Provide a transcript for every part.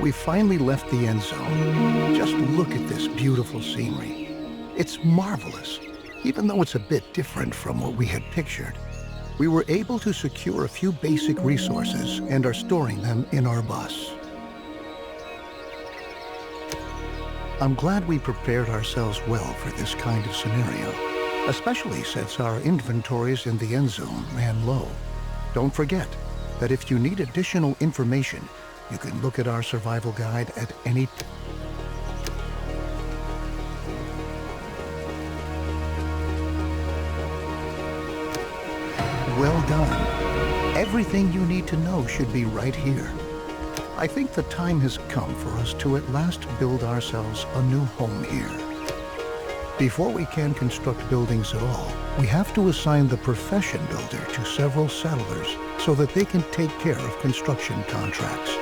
We finally left the end zone. Just look at this beautiful scenery. It's marvelous, even though it's a bit different from what we had pictured. We were able to secure a few basic resources and are storing them in our bus. I'm glad we prepared ourselves well for this kind of scenario, especially since our inventories in the end zone ran low. Don't forget that if you need additional information, you can look at our survival guide at any time. Well done. Everything you need to know should be right here. I think the time has come for us to at last build ourselves a new home here. Before we can construct buildings at all, we have to assign the profession builder to several settlers so that they can take care of construction contracts.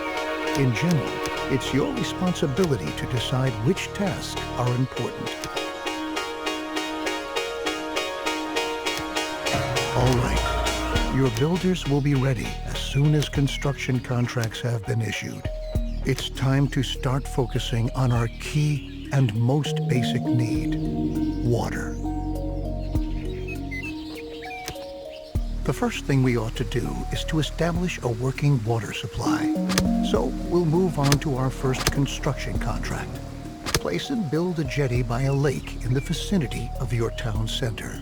In general, it's your responsibility to decide which tasks are important. All right, your builders will be ready as soon as construction contracts have been issued. It's time to start focusing on our key and most basic need, water. The first thing we ought to do is to establish a working water supply. So we'll move on to our first construction contract. Place and build a jetty by a lake in the vicinity of your town center.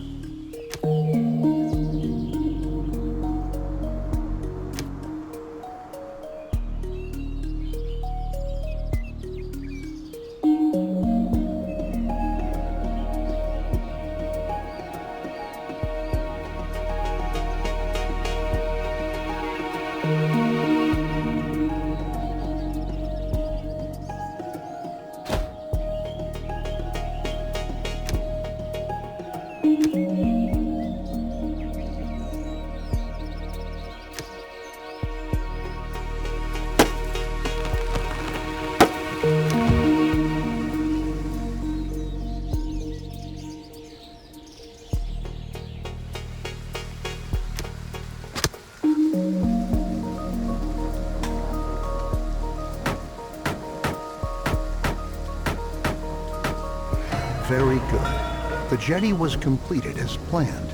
Very good. The jetty was completed as planned.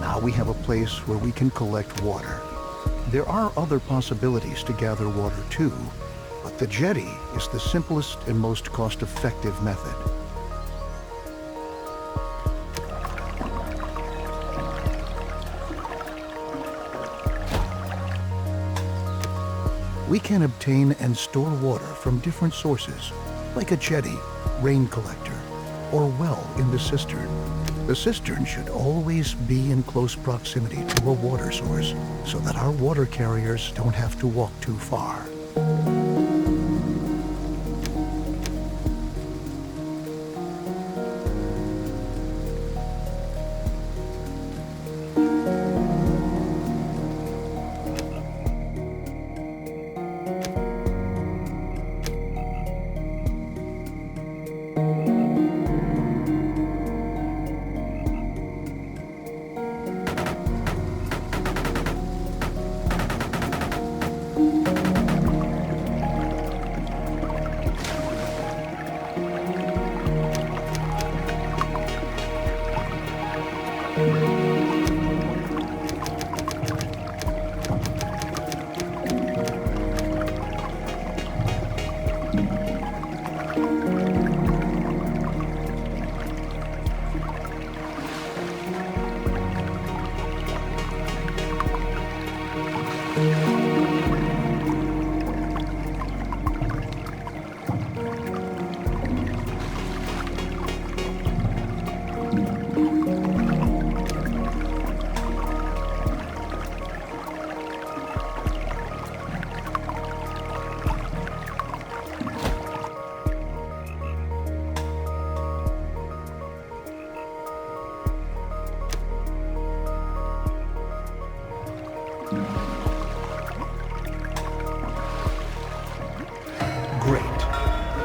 Now we have a place where we can collect water. There are other possibilities to gather water too, but the jetty is the simplest and most cost-effective method. We can obtain and store water from different sources, like a jetty, rain collector, or well in the cistern. The cistern should always be in close proximity to a water source so that our water carriers don't have to walk too far.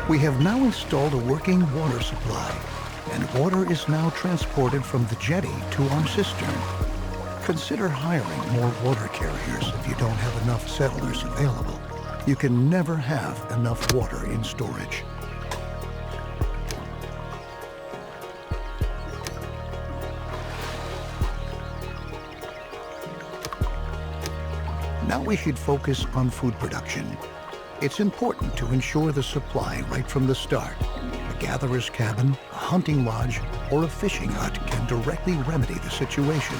We have now installed a working water supply, and water is now transported from the jetty to our cistern. Consider hiring more water carriers if you don't have enough settlers available. You can never have enough water in storage. Now we should focus on food production. It's important to ensure the supply right from the start. A gatherer's cabin, a hunting lodge, or a fishing hut can directly remedy the situation.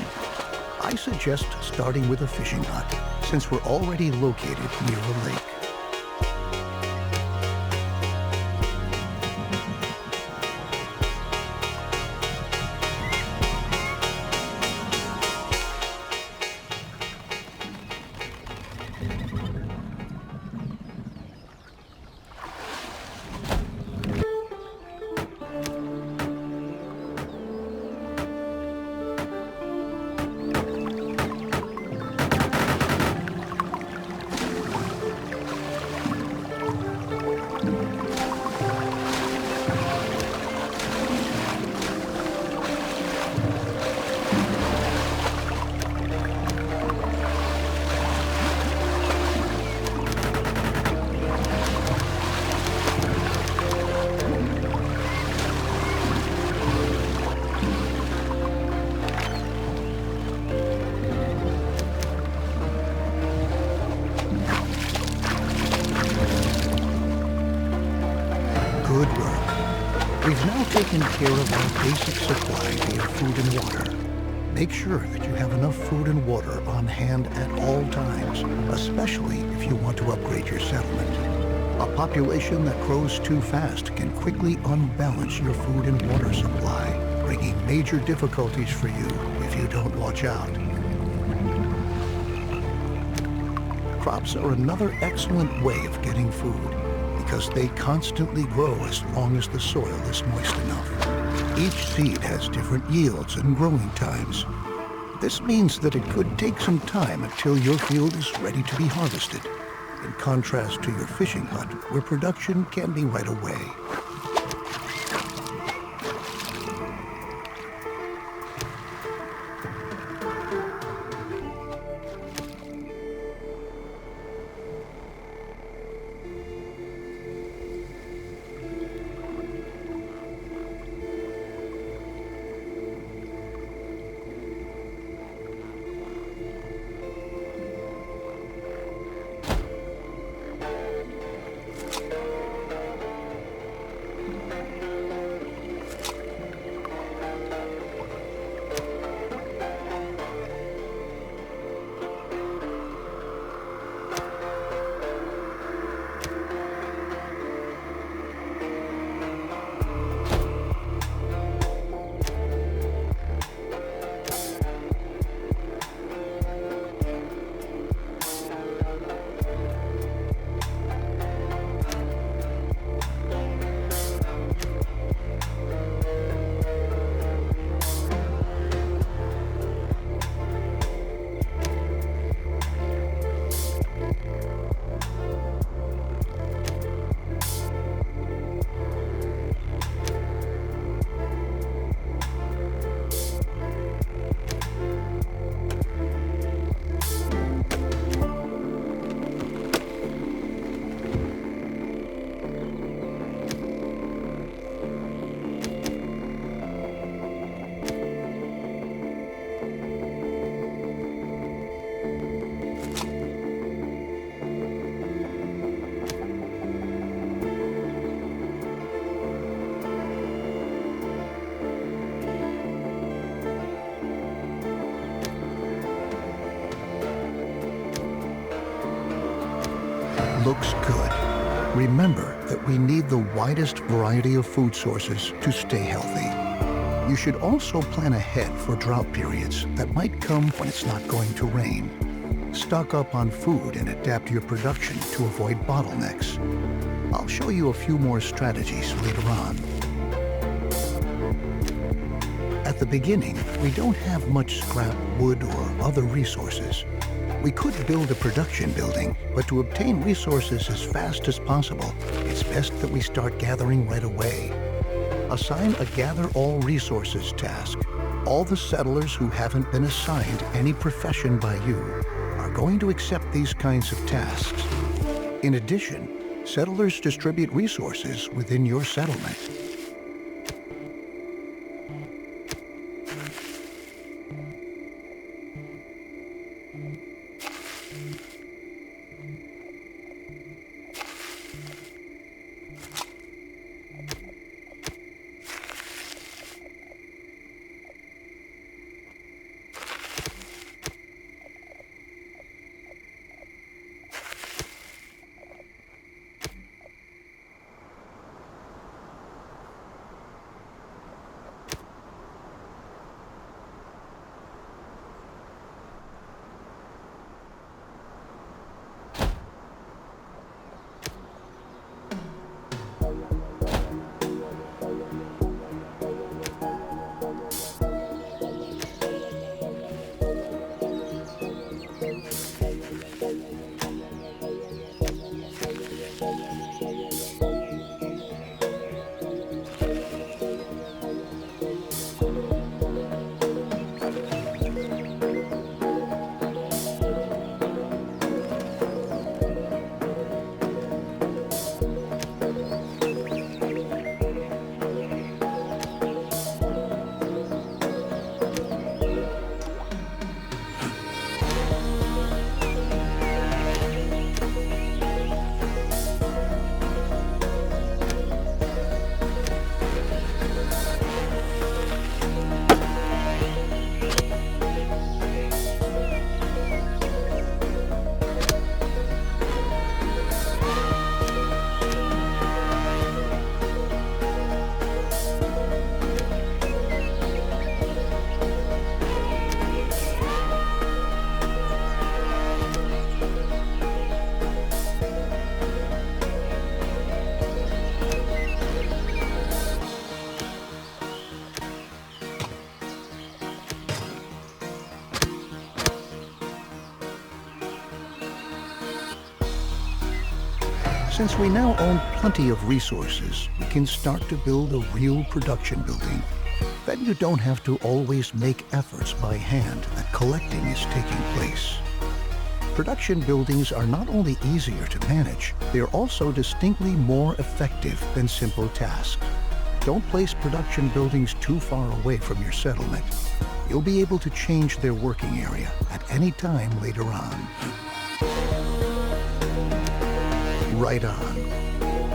I suggest starting with a fishing hut, since we're already located near a lake. Good work. We've now taken care of our basic supply via food and water. Make sure that you have enough food and water on hand at all times, especially if you want to upgrade your settlement. A population that grows too fast can quickly unbalance your food and water supply, bringing major difficulties for you if you don't watch out. Crops are another excellent way of getting food, because they constantly grow as long as the soil is moist enough. Each seed has different yields and growing times. This means that it could take some time until your field is ready to be harvested, in contrast to your fishing hut, where production can be right away. Looks good. Remember that we need the widest variety of food sources to stay healthy. You should also plan ahead for drought periods that might come when it's not going to rain. Stock up on food and adapt your production to avoid bottlenecks. I'll show you a few more strategies later on. At the beginning, we don't have much scrap wood or other resources. We could build a production building, but to obtain resources as fast as possible, it's best that we start gathering right away. Assign a Gather All Resources task. All the settlers who haven't been assigned any profession by you are going to accept these kinds of tasks. In addition, settlers distribute resources within your settlement. Since we now own plenty of resources, we can start to build a real production building. Then you don't have to always make efforts by hand that collecting is taking place. Production buildings are not only easier to manage, they are also distinctly more effective than simple tasks. Don't place production buildings too far away from your settlement. You'll be able to change their working area at any time later on. Right on.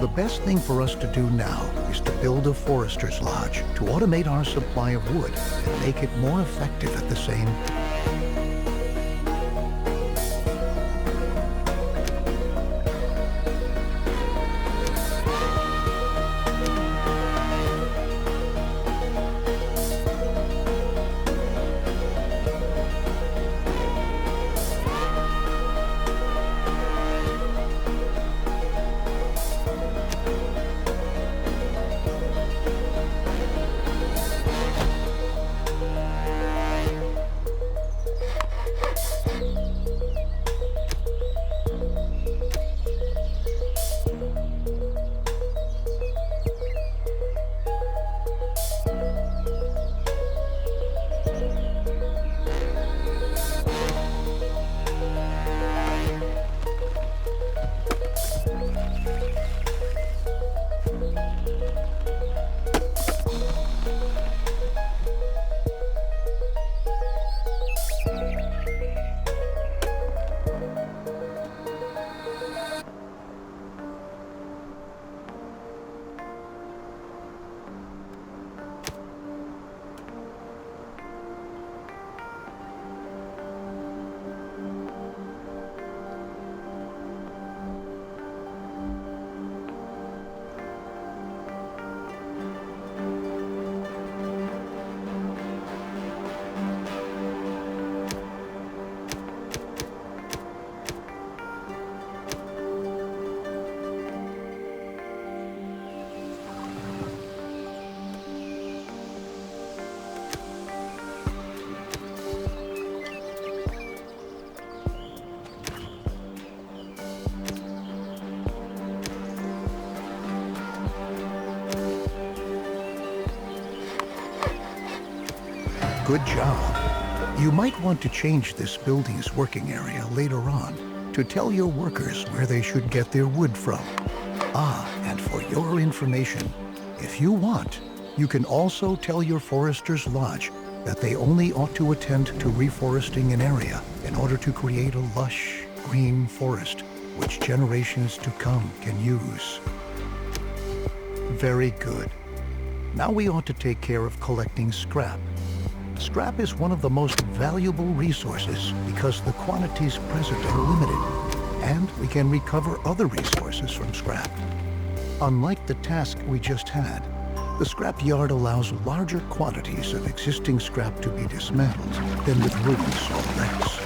The best thing for us to do now is to build a forester's lodge to automate our supply of wood and make it more effective at the same time. Good job. You might want to change this building's working area later on. to tell your workers where they should get their wood from. Ah, and for your information, if you want, you can also tell your forester's lodge that they only ought to attend to reforesting an area in order to create a lush, green forest which generations to come can use. Very good. Now we ought to take care of collecting scrap. Scrap is one of the most valuable resources because the quantities present are limited, and we can recover other resources from scrap. Unlike the task we just had, the scrap yard allows larger quantities of existing scrap to be dismantled than with wooden saw wrecks.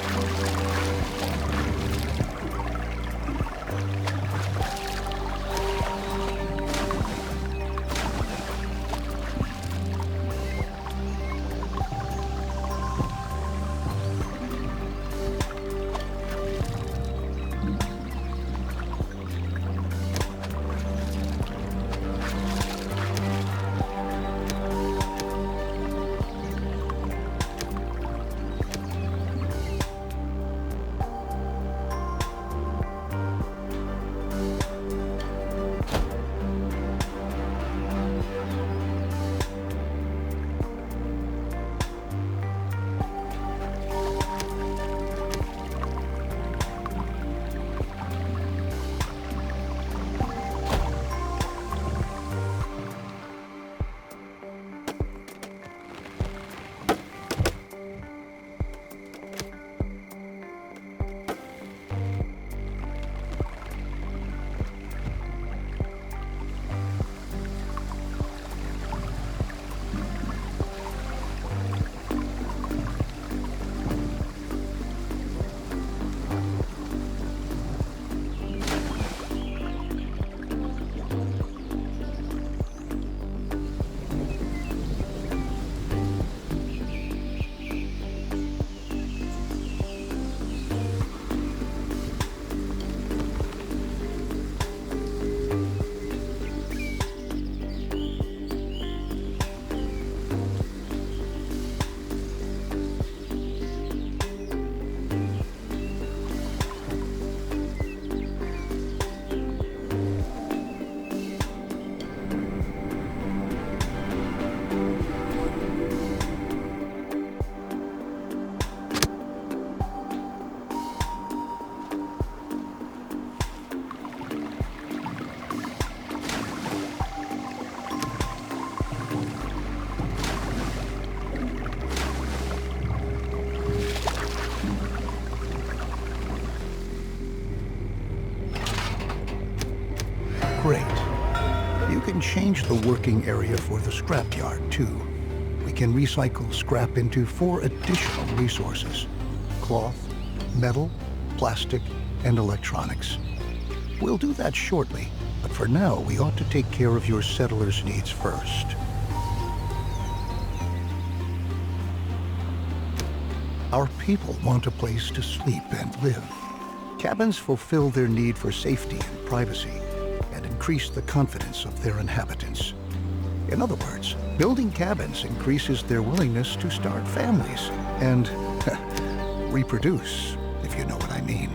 Great. You can change the working area for the scrapyard, too. We can recycle scrap into 4 additional resources: cloth, metal, plastic, and electronics. We'll do that shortly, but for now, we ought to take care of your settlers' needs first. Our people want a place to sleep and live. Cabins fulfill their need for safety and privacy, and increase the confidence of their inhabitants. In other words, building cabins increases their willingness to start families and reproduce, if you know what I mean.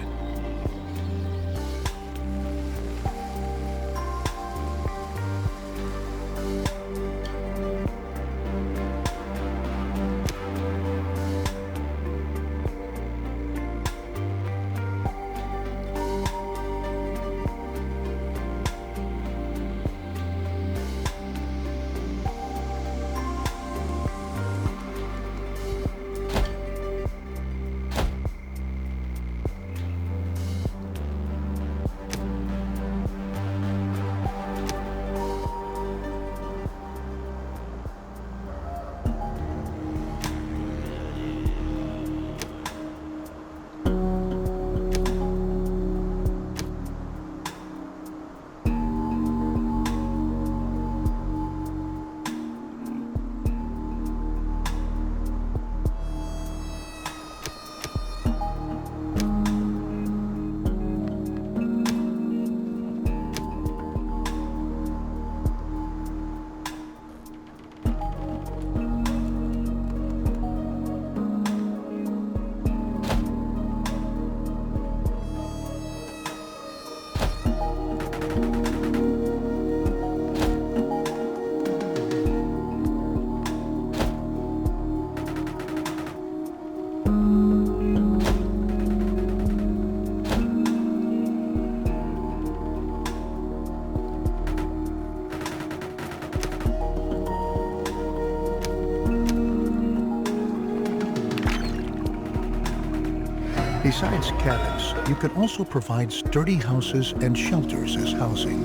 Besides cabins, you can also provide sturdy houses and shelters as housing.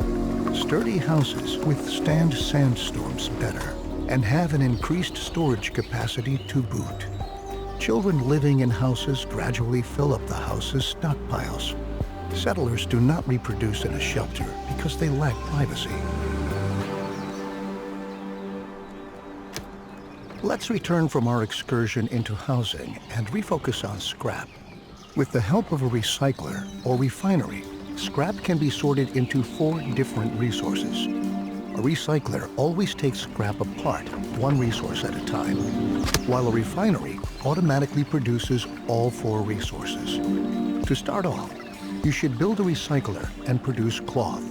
Sturdy houses withstand sandstorms better and have an increased storage capacity to boot. Children living in houses gradually fill up the house's stockpiles. Settlers do not reproduce in a shelter because they lack privacy. Let's return from our excursion into housing and refocus on scrap. With the help of a recycler or refinery, scrap can be sorted into 4 different resources. A recycler always takes scrap apart, one resource at a time, while a refinery automatically produces all 4 resources. To start off, you should build a recycler and produce cloth.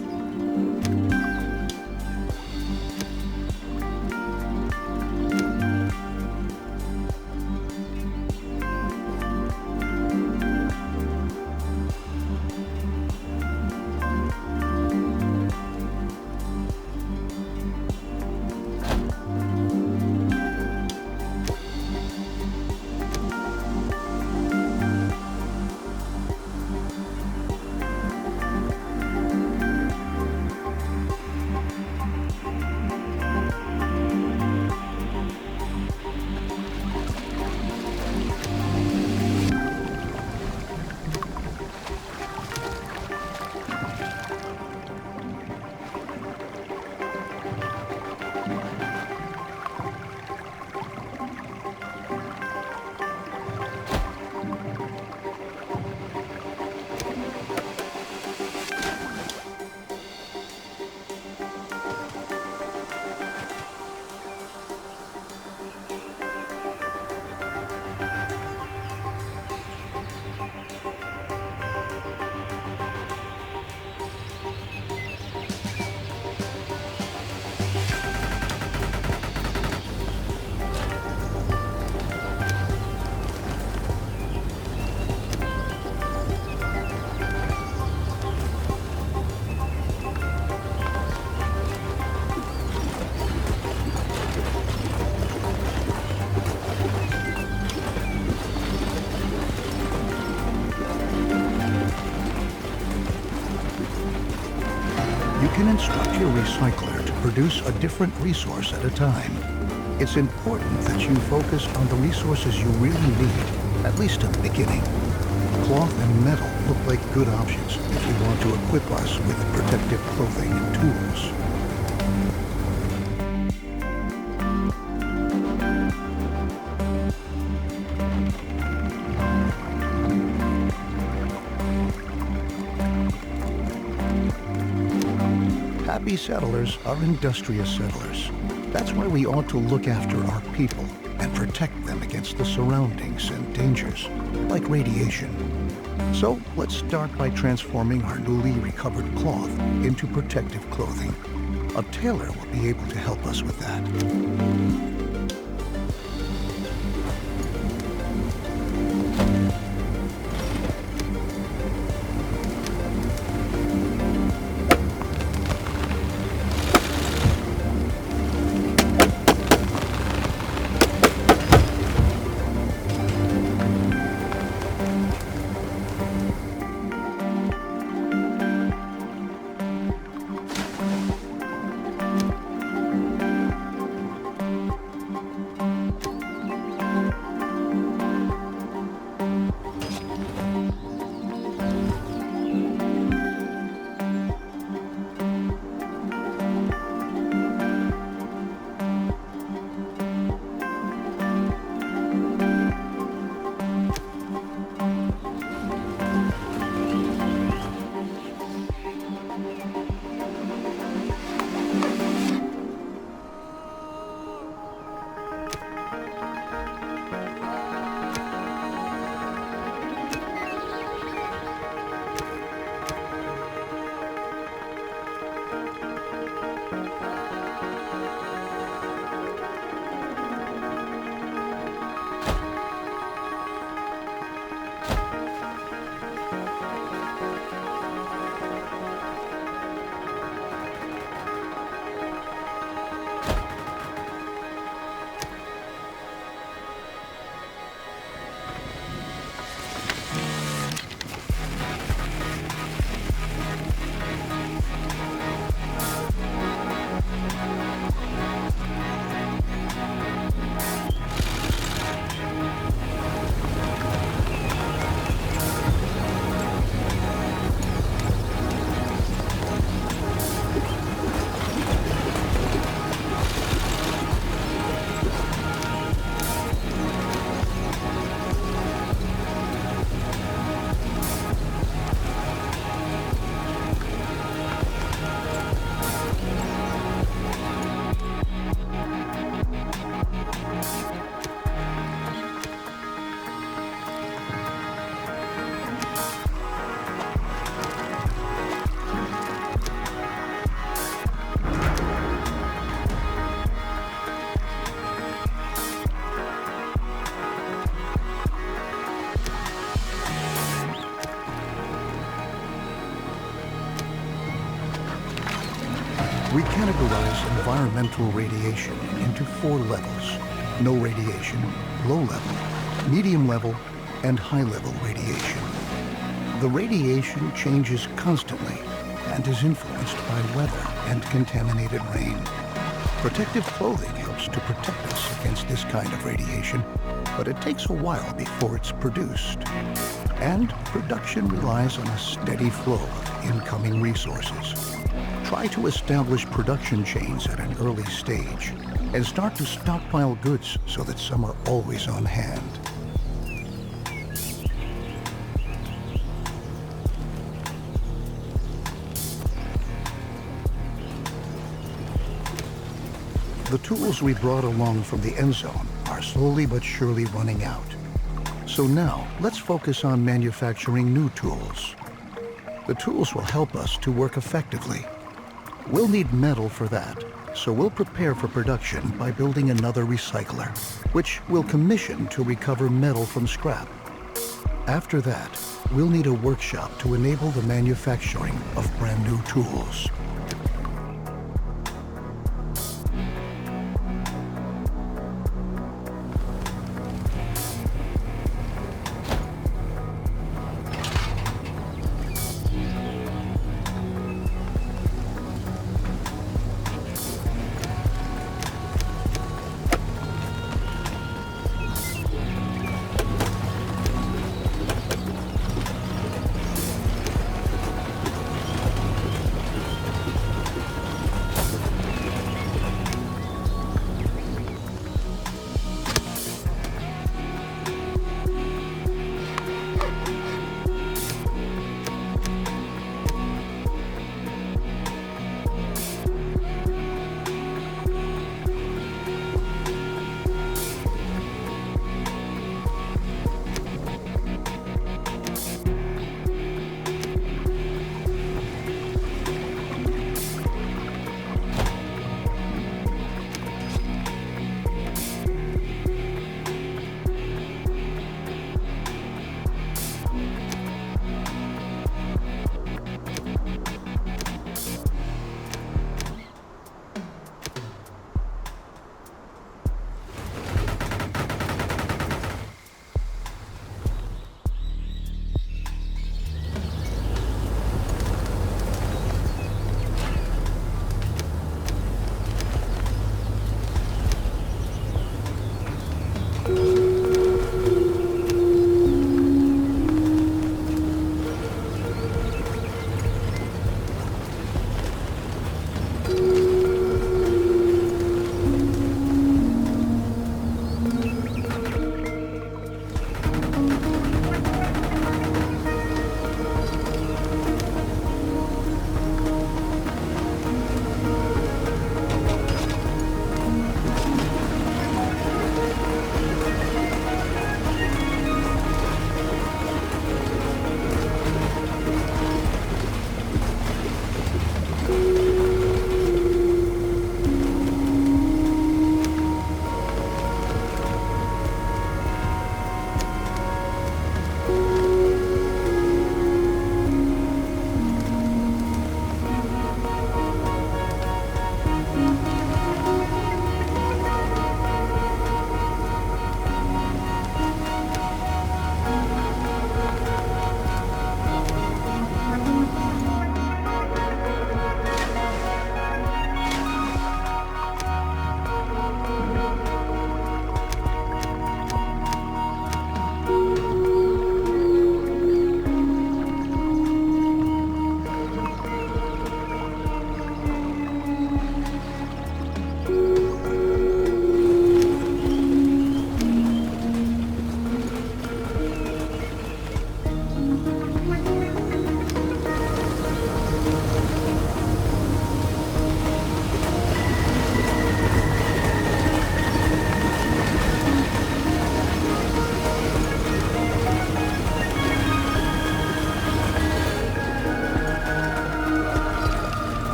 You can instruct your recycler to produce a different resource at a time. It's important that you focus on the resources you really need, at least in the beginning. Cloth and metal look like good options if you want to equip us with protective clothing and tools. Happy settlers are industrious settlers. That's why we ought to look after our people and protect them against the surroundings and dangers, like radiation. So let's start by transforming our newly recovered cloth into protective clothing. A tailor will be able to help us with that. We categorize environmental radiation into 4 levels: no radiation, low level, medium level, and high level radiation. The radiation changes constantly and is influenced by weather and contaminated rain. Protective clothing helps to protect us against this kind of radiation, but it takes a while before it's produced. And production relies on a steady flow of incoming resources. Try to establish production chains at an early stage and start to stockpile goods so that some are always on hand. The tools we brought along from the ENDZONE are slowly but surely running out. So now, let's focus on manufacturing new tools. The tools will help us to work effectively. We'll need metal for that, so we'll prepare for production by building another recycler, which we'll commission to recover metal from scrap. After that, we'll need a workshop to enable the manufacturing of brand new tools.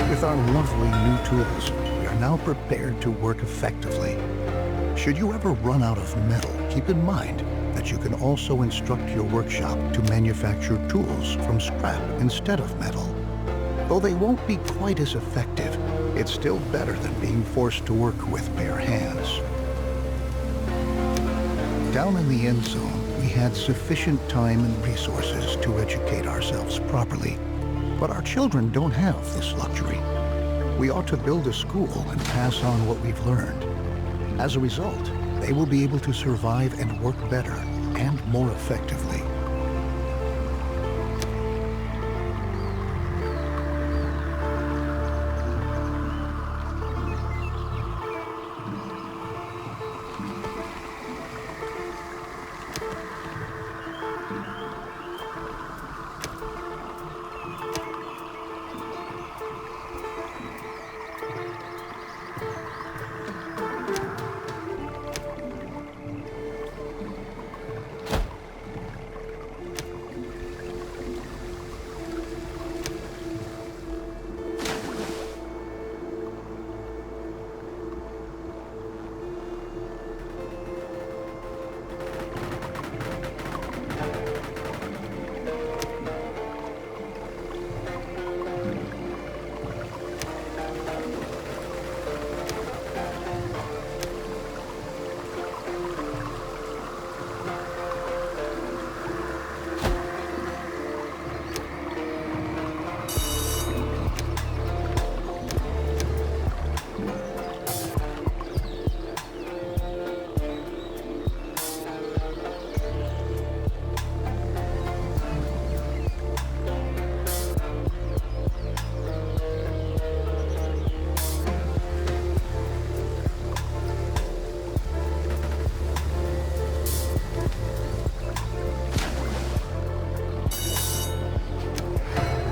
With our lovely new tools, we are now prepared to work effectively. Should you ever run out of metal, keep in mind that you can also instruct your workshop to manufacture tools from scrap instead of metal. Though they won't be quite as effective, it's still better than being forced to work with bare hands. Down in the end zone, we had sufficient time and resources to educate ourselves properly. But our children don't have this luxury. We ought to build a school and pass on what we've learned. As a result, they will be able to survive and work better and more effectively.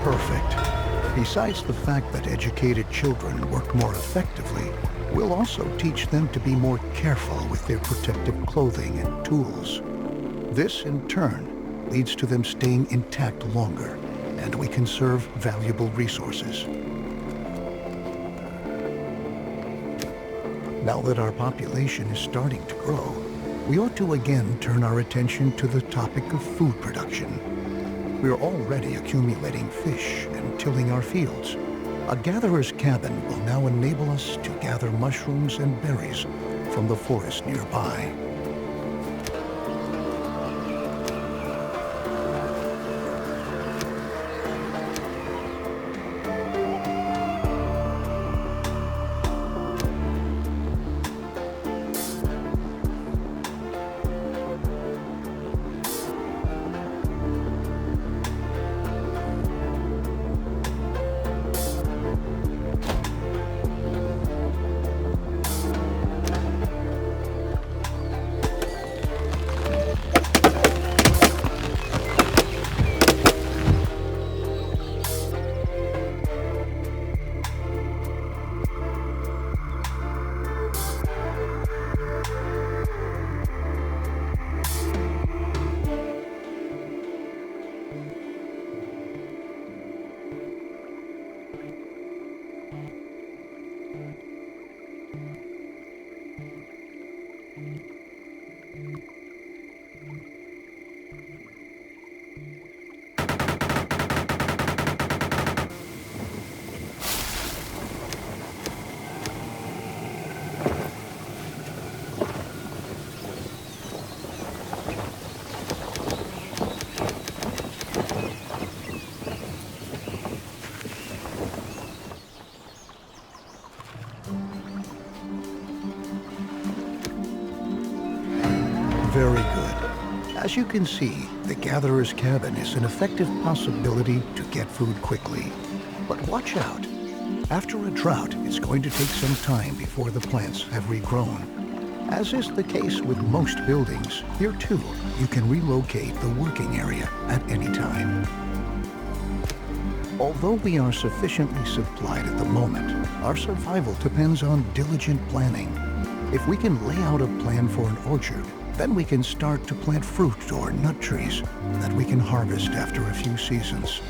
Perfect. Besides the fact that educated children work more effectively, we'll also teach them to be more careful with their protective clothing and tools. This, in turn, leads to them staying intact longer, and we conserve valuable resources. Now that our population is starting to grow, we ought to again turn our attention to the topic of food production. We are already accumulating fish and tilling our fields. A gatherer's cabin will now enable us to gather mushrooms and berries from the forest nearby. Very good. As you can see, the gatherer's cabin is an effective possibility to get food quickly. But watch out. After a drought, it's going to take some time before the plants have regrown. As is the case with most buildings, here too, you can relocate the working area at any time. Although we are sufficiently supplied at the moment, our survival depends on diligent planning. If we can lay out a plan for an orchard, then we can start to plant fruit or nut trees that we can harvest after a few seasons.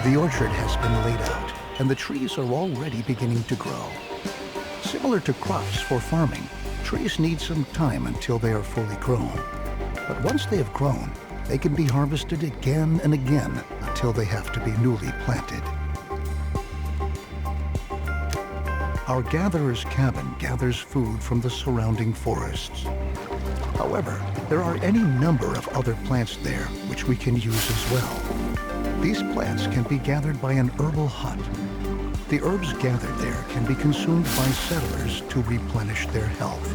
The orchard has been laid out, and the trees are already beginning to grow. Similar to crops for farming, trees need some time until they are fully grown. But once they have grown, they can be harvested again and again until they have to be newly planted. Our gatherer's cabin gathers food from the surrounding forests. However, there are any number of other plants there which we can use as well. These plants can be gathered by an herbal hut. The herbs gathered there can be consumed by settlers to replenish their health.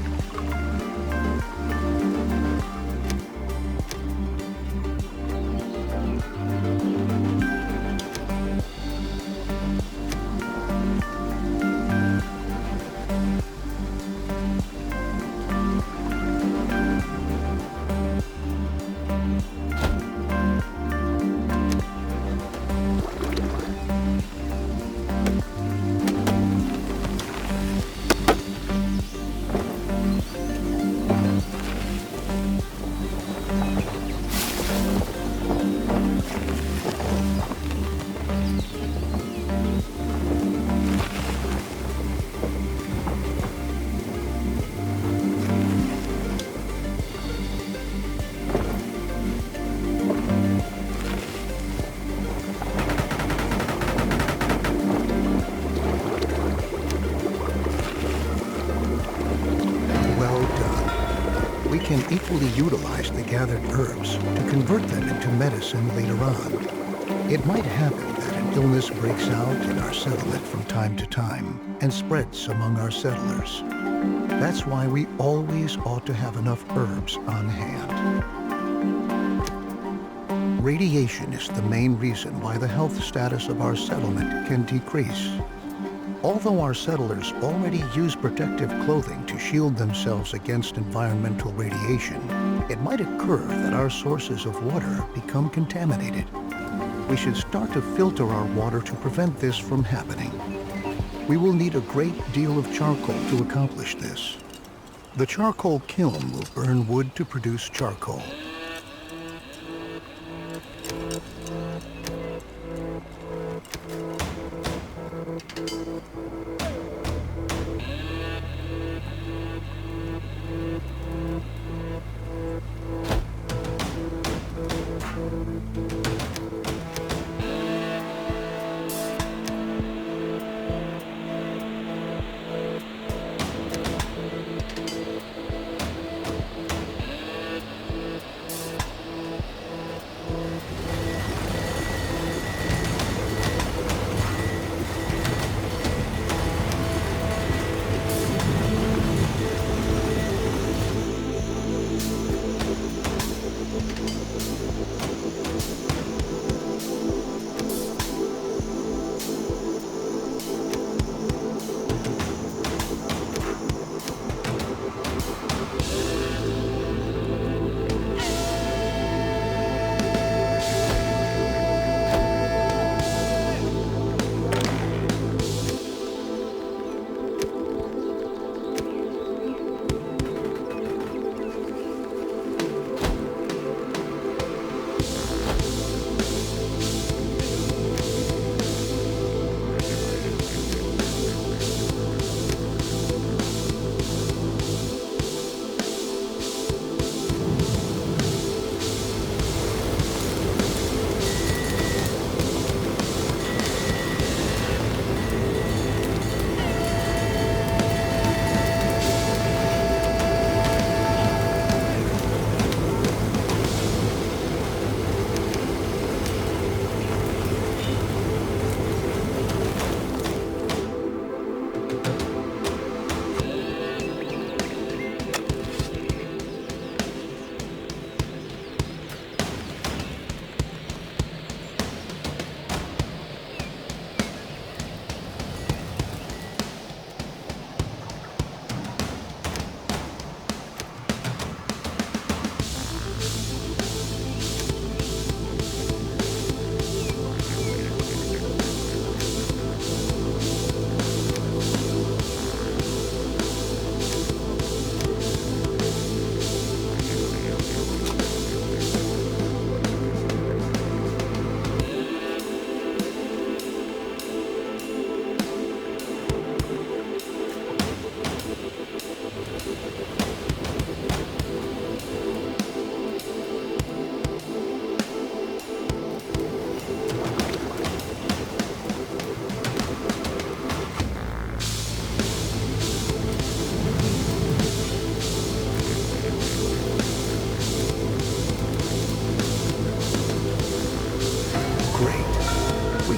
We can equally utilize the gathered herbs to convert them into medicine later on. It might happen that an illness breaks out in our settlement from time to time and spreads among our settlers. That's why we always ought to have enough herbs on hand. Radiation is the main reason why the health status of our settlement can decrease. Although our settlers already use protective clothing to shield themselves against environmental radiation, it might occur that our sources of water become contaminated. We should start to filter our water to prevent this from happening. We will need a great deal of charcoal to accomplish this. The charcoal kiln will burn wood to produce charcoal.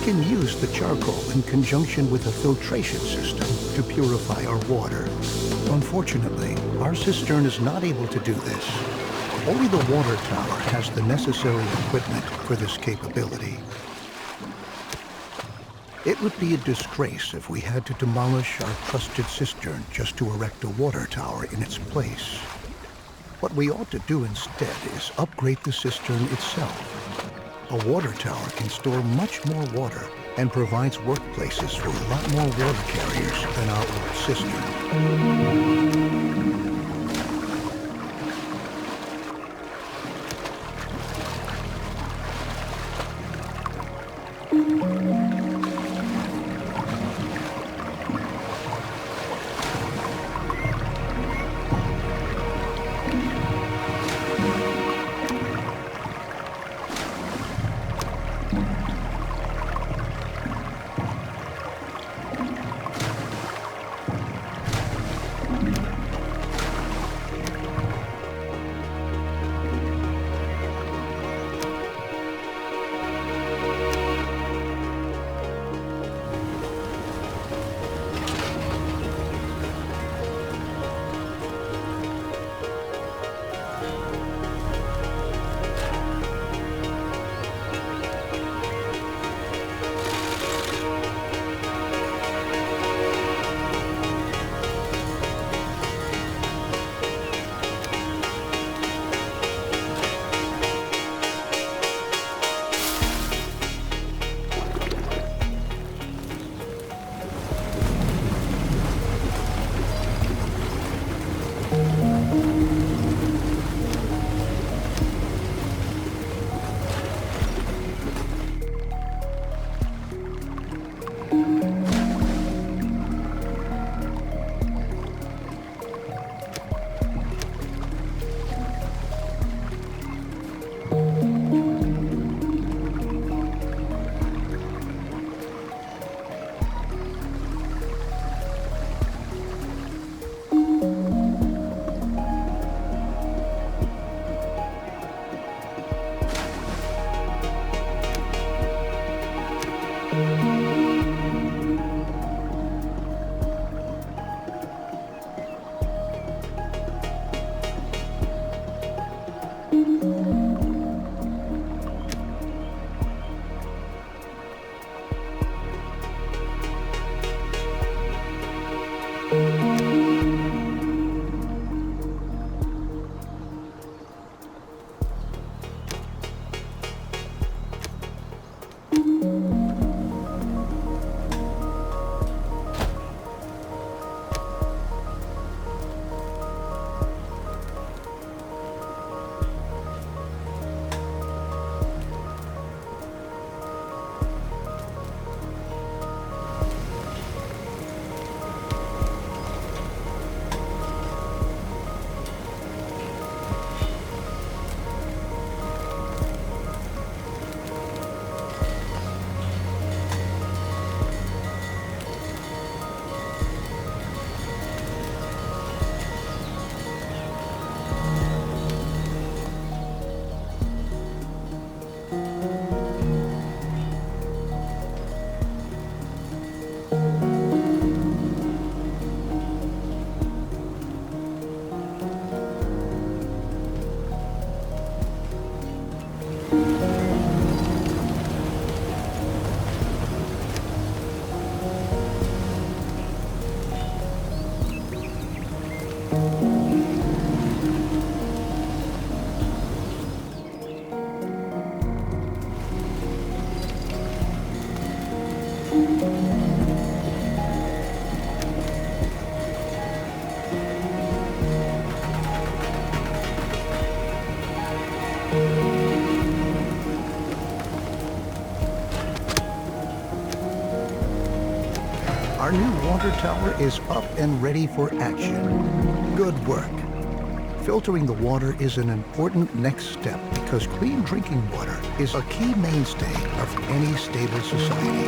can use the charcoal in conjunction with a filtration system to purify our water. Unfortunately, our cistern is not able to do this. Only the water tower has the necessary equipment for this capability. It would be a disgrace if we had to demolish our trusted cistern just to erect a water tower in its place. What we ought to do instead is upgrade the cistern itself. A water tower can store much more water and provides workplaces for a lot more water carriers than our old cistern. Our new water tower is up and ready for action. Good work. Filtering the water is an important next step because clean drinking water is a key mainstay of any stable society.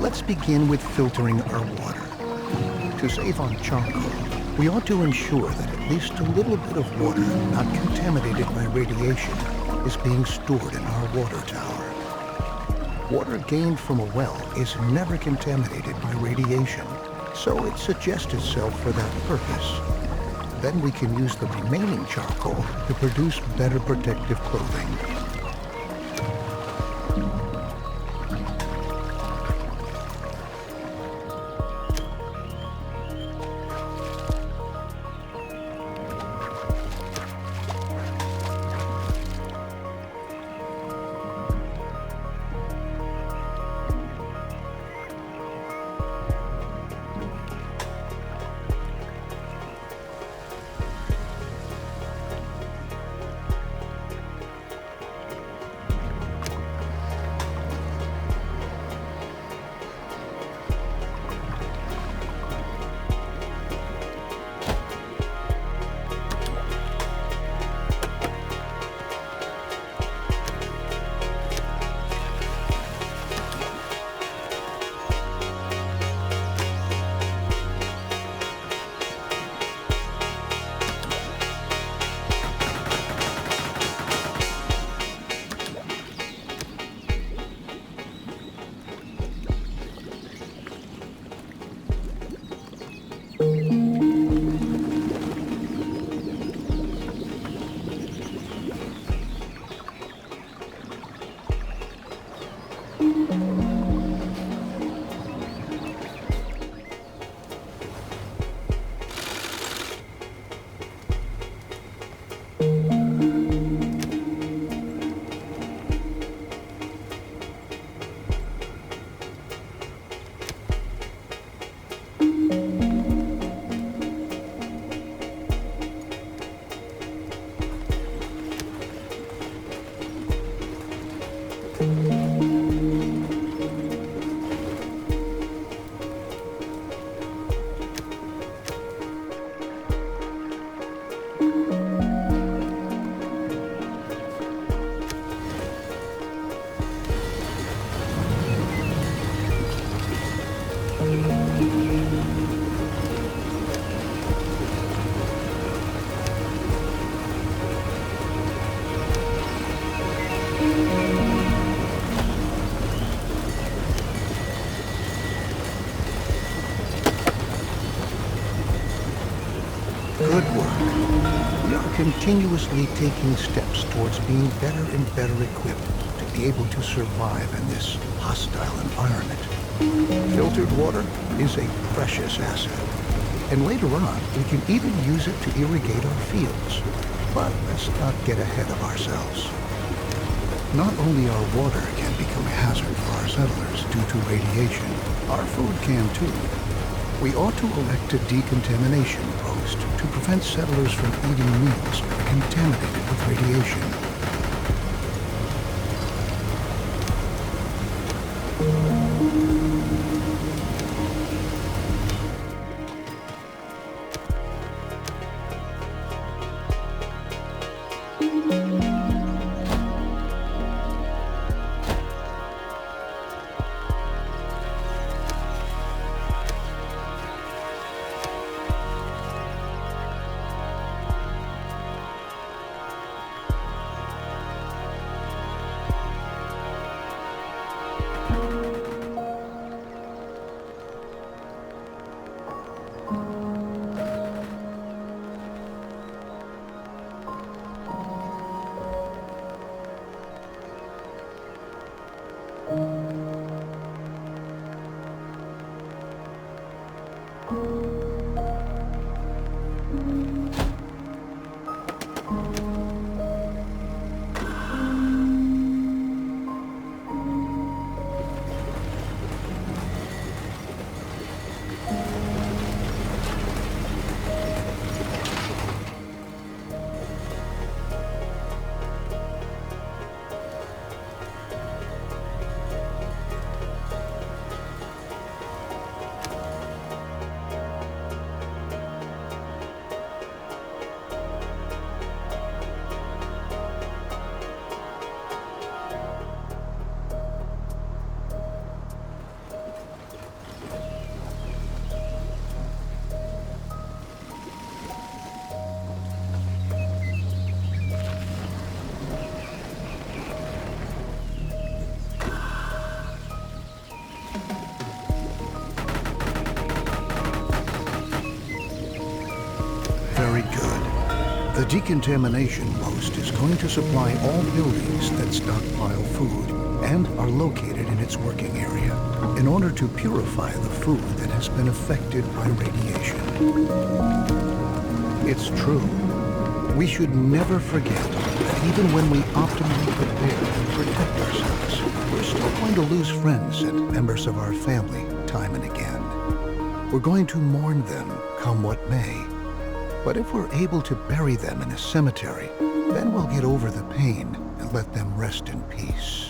Let's begin with filtering our water. To save on charcoal, we ought to ensure that at least a little bit of water not contaminated by radiation is being stored in our water tower. Water gained from a well is never contaminated by radiation, so it suggests itself for that purpose. Then we can use the remaining charcoal to produce better protective clothing. Good work. We are continuously taking steps towards being better and better equipped to be able to survive in this hostile environment. Filtered water is a precious asset, and later on we can even use it to irrigate our fields. But let's not get ahead of ourselves. Not only our water can become a hazard for our settlers due to radiation, our food can too. We ought to erect a decontamination post to prevent settlers from eating meals contaminated with radiation. The decontamination post is going to supply all buildings that stockpile food and are located in its working area in order to purify the food that has been affected by radiation. It's true. We should never forget that even when we optimally prepare and protect ourselves, we're still going to lose friends and members of our family time and again. We're going to mourn them come what may. But if we're able to bury them in a cemetery, then we'll get over the pain and let them rest in peace.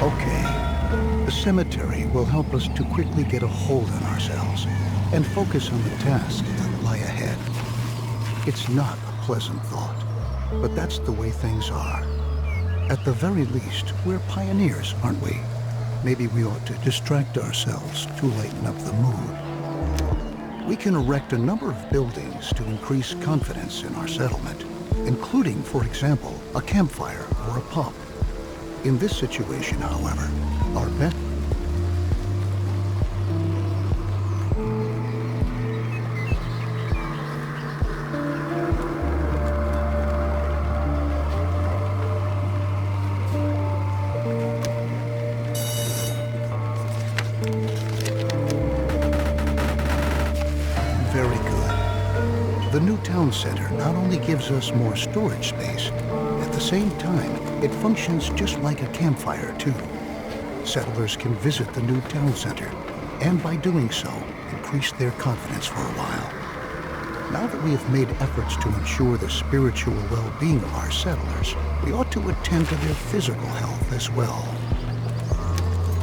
Okay, the cemetery will help us to quickly get a hold on ourselves and focus on the tasks that lie ahead. It's not a pleasant thought, but that's the way things are. At the very least, we're pioneers, aren't we? Maybe we ought to distract ourselves to lighten up the mood. We can erect a number of buildings to increase confidence in our settlement, including, for example, a campfire or a pump. In this situation, however, our best... Very good. The new town center not only gives us more storage space, at the same time, it functions just like a campfire, too. Settlers can visit the new town center, and by doing so, increase their confidence for a while. Now that we have made efforts to ensure the spiritual well-being of our settlers, we ought to attend to their physical health as well.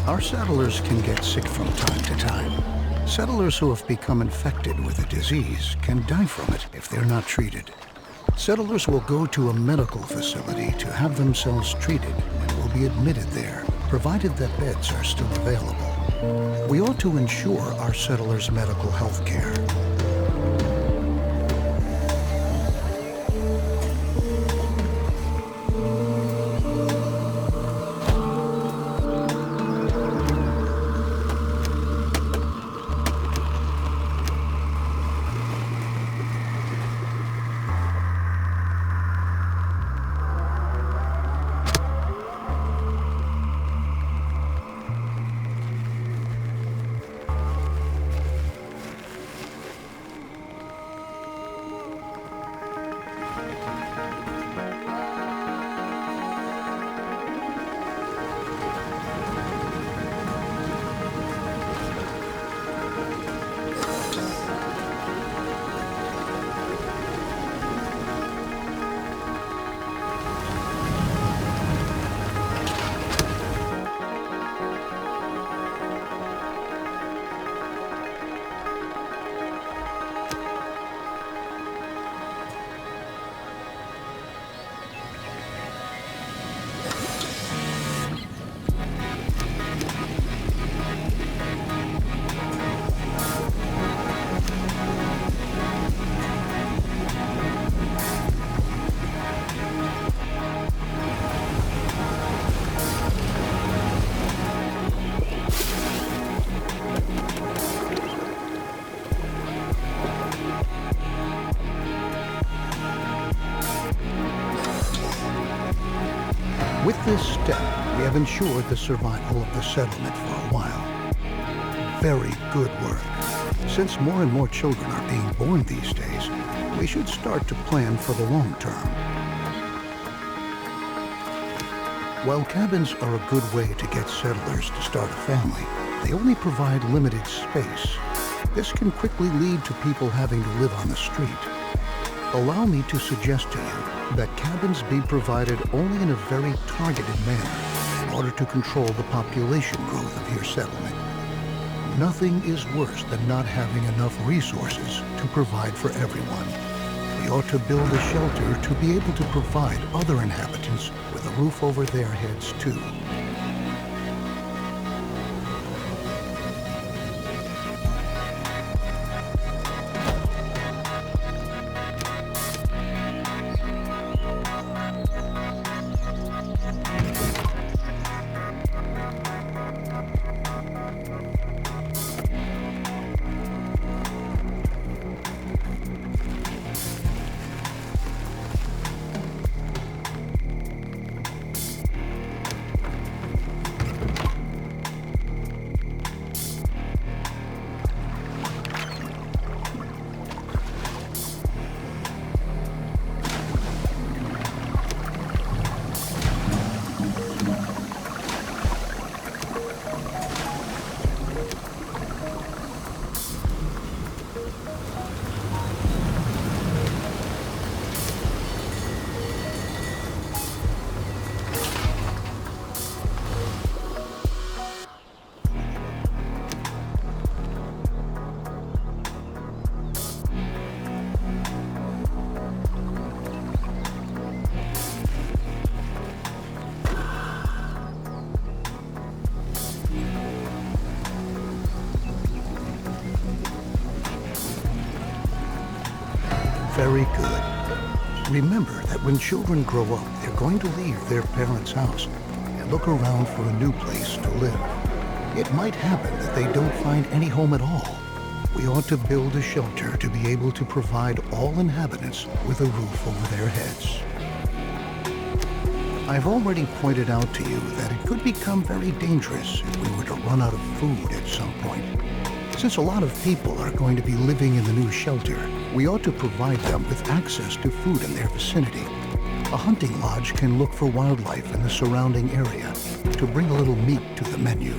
Our settlers can get sick from time to time. Settlers who have become infected with a disease can die from it if they're not treated. Settlers will go to a medical facility to have themselves treated and will be admitted there, provided that beds are still available. We ought to ensure our settlers' medical health care. have ensured the survival of the settlement for a while. Very good work. Since more and more children are being born these days, we should start to plan for the long term. While cabins are a good way to get settlers to start a family, they only provide limited space. This can quickly lead to people having to live on the street. Allow me to suggest to you that cabins be provided only in a very targeted manner in order to control the population growth of your settlement. Nothing is worse than not having enough resources to provide for everyone. We ought to build a shelter to be able to provide other inhabitants with a roof over their heads too. Very good. Remember that when children grow up, they're going to leave their parents' house and look around for a new place to live. It might happen that they don't find any home at all. We ought to build a shelter to be able to provide all inhabitants with a roof over their heads. I've already pointed out to you that it could become very dangerous if we were to run out of food at some point. Since a lot of people are going to be living in the new shelter, we ought to provide them with access to food in their vicinity. A hunting lodge can look for wildlife in the surrounding area to bring a little meat to the menu.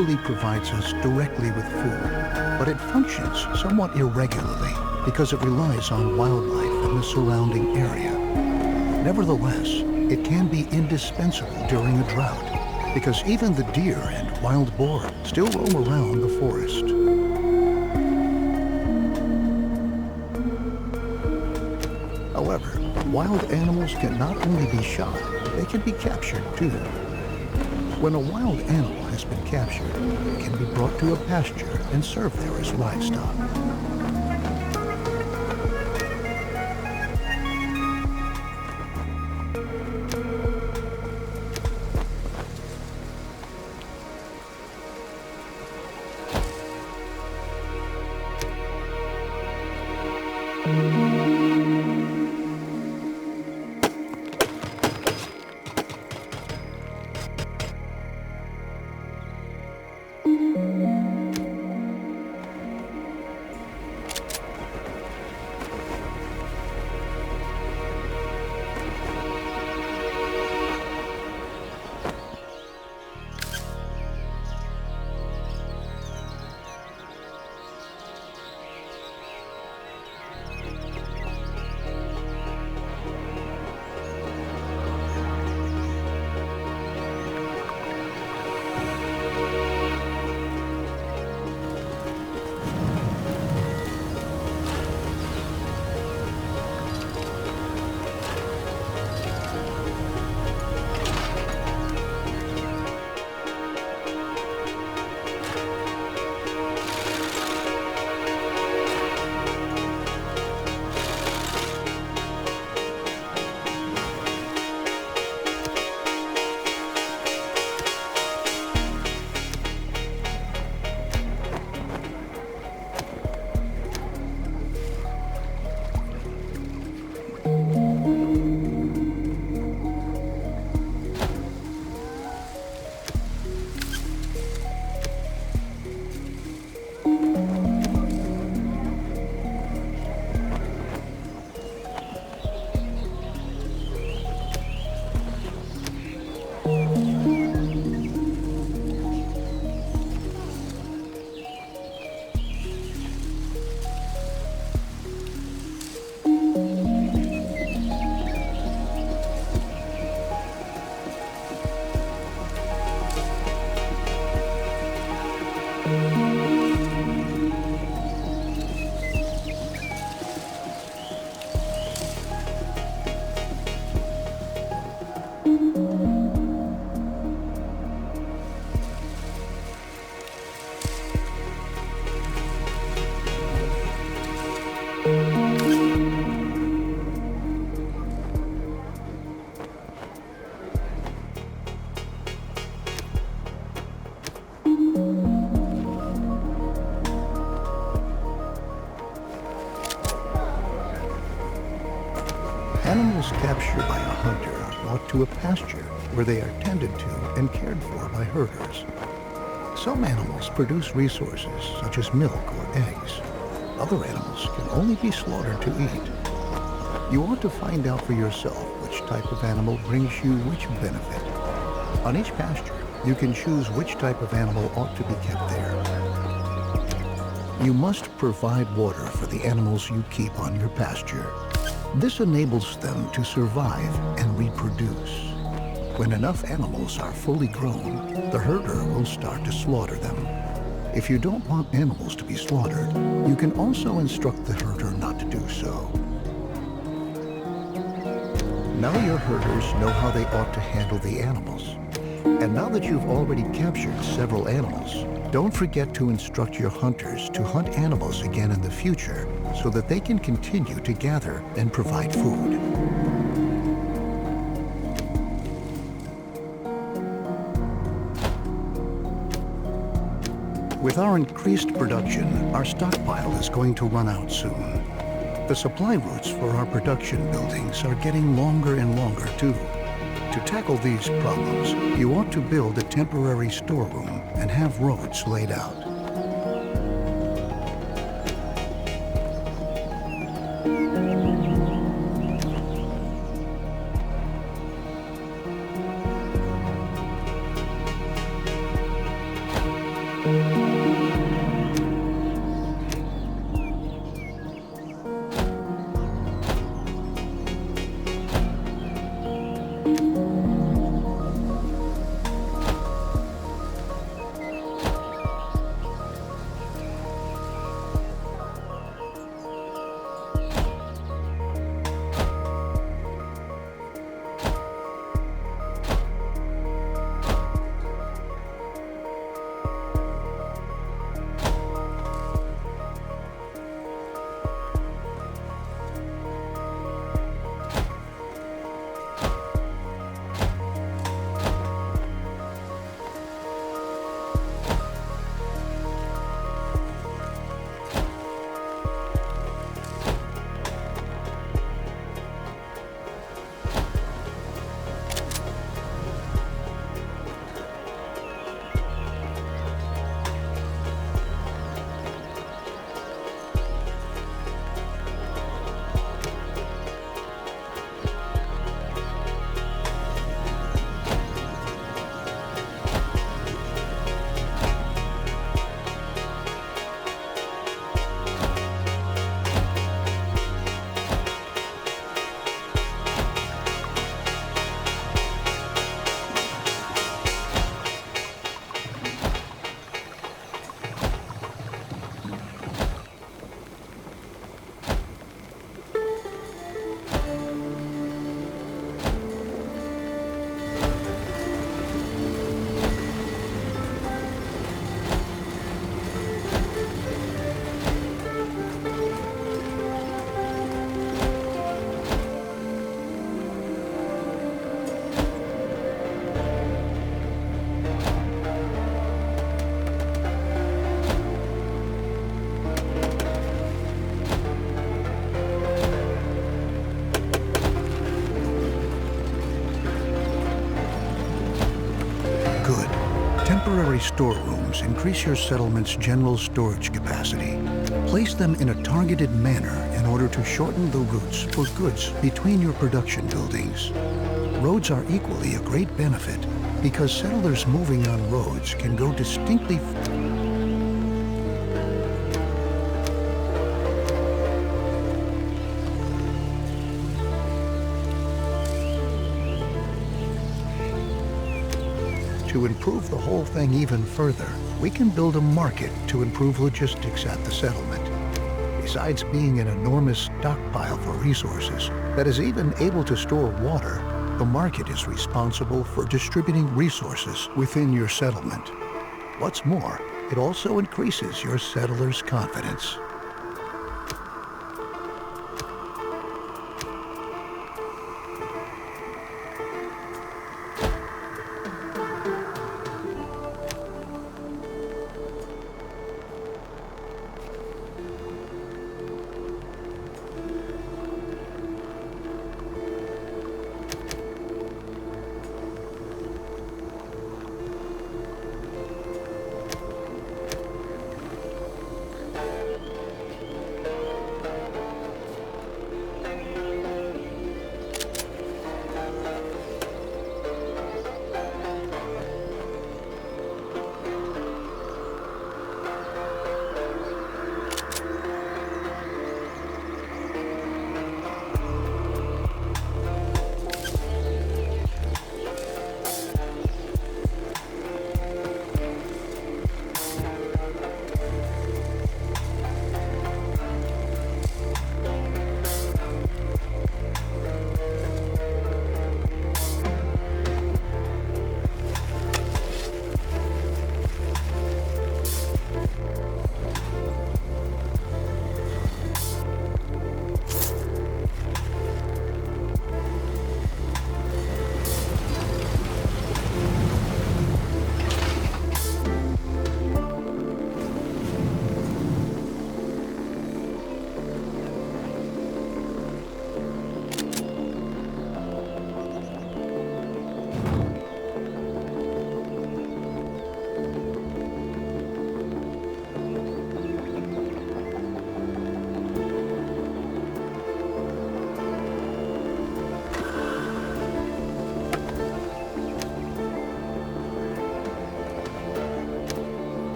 usually provides us directly with food, but it functions somewhat irregularly because it relies on wildlife in the surrounding area. Nevertheless, it can be indispensable during a drought because even the deer and wild boar still roam around the forest. However, wild animals can not only be shot, they can be captured too. When a wild animal has been captured, it can be brought to a pasture and served there as livestock. Animals captured by a hunter are brought to a pasture where they are tended to and cared for by herders. Some animals produce resources such as milk or eggs. Other animals can only be slaughtered to eat. You want to find out for yourself which type of animal brings you which benefit. On each pasture, you can choose which type of animal ought to be kept there. You must provide water for the animals you keep on your pasture. This enables them to survive and reproduce. When enough animals are fully grown, the herder will start to slaughter them. If you don't want animals to be slaughtered, you can also instruct the herder not to do so. Now your herders know how they ought to handle the animals. And now that you've already captured several animals, don't forget to instruct your hunters to hunt animals again in the future so that they can continue to gather and provide food. With our increased production, our stockpile is going to run out soon. The supply routes for our production buildings are getting longer and longer too. To tackle these problems, you want to build a temporary storeroom and have roads laid out. storerooms increase your settlement's general storage capacity. Place them in a targeted manner in order to shorten the routes for goods between your production buildings. Roads are equally a great benefit because settlers moving on roads can go distinctly To improve the whole thing even further, we can build a market to improve logistics at the settlement. Besides being an enormous stockpile for resources that is even able to store water, the market is responsible for distributing resources within your settlement. What's more, it also increases your settlers' confidence.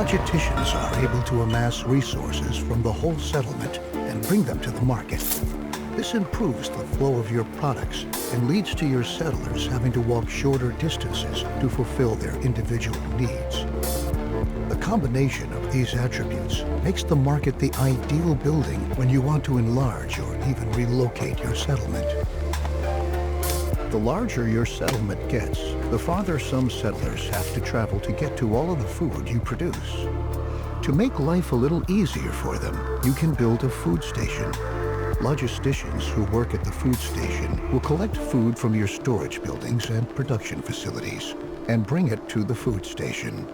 Logisticians are able to amass resources from the whole settlement and bring them to the market. This improves the flow of your products and leads to your settlers having to walk shorter distances to fulfill their individual needs. The combination of these attributes makes the market the ideal building when you want to enlarge or even relocate your settlement. The larger your settlement gets, the farther some settlers have to travel to get to all of the food you produce. To make life a little easier for them, you can build a food station. Logisticians who work at the food station will collect food from your storage buildings and production facilities and bring it to the food station.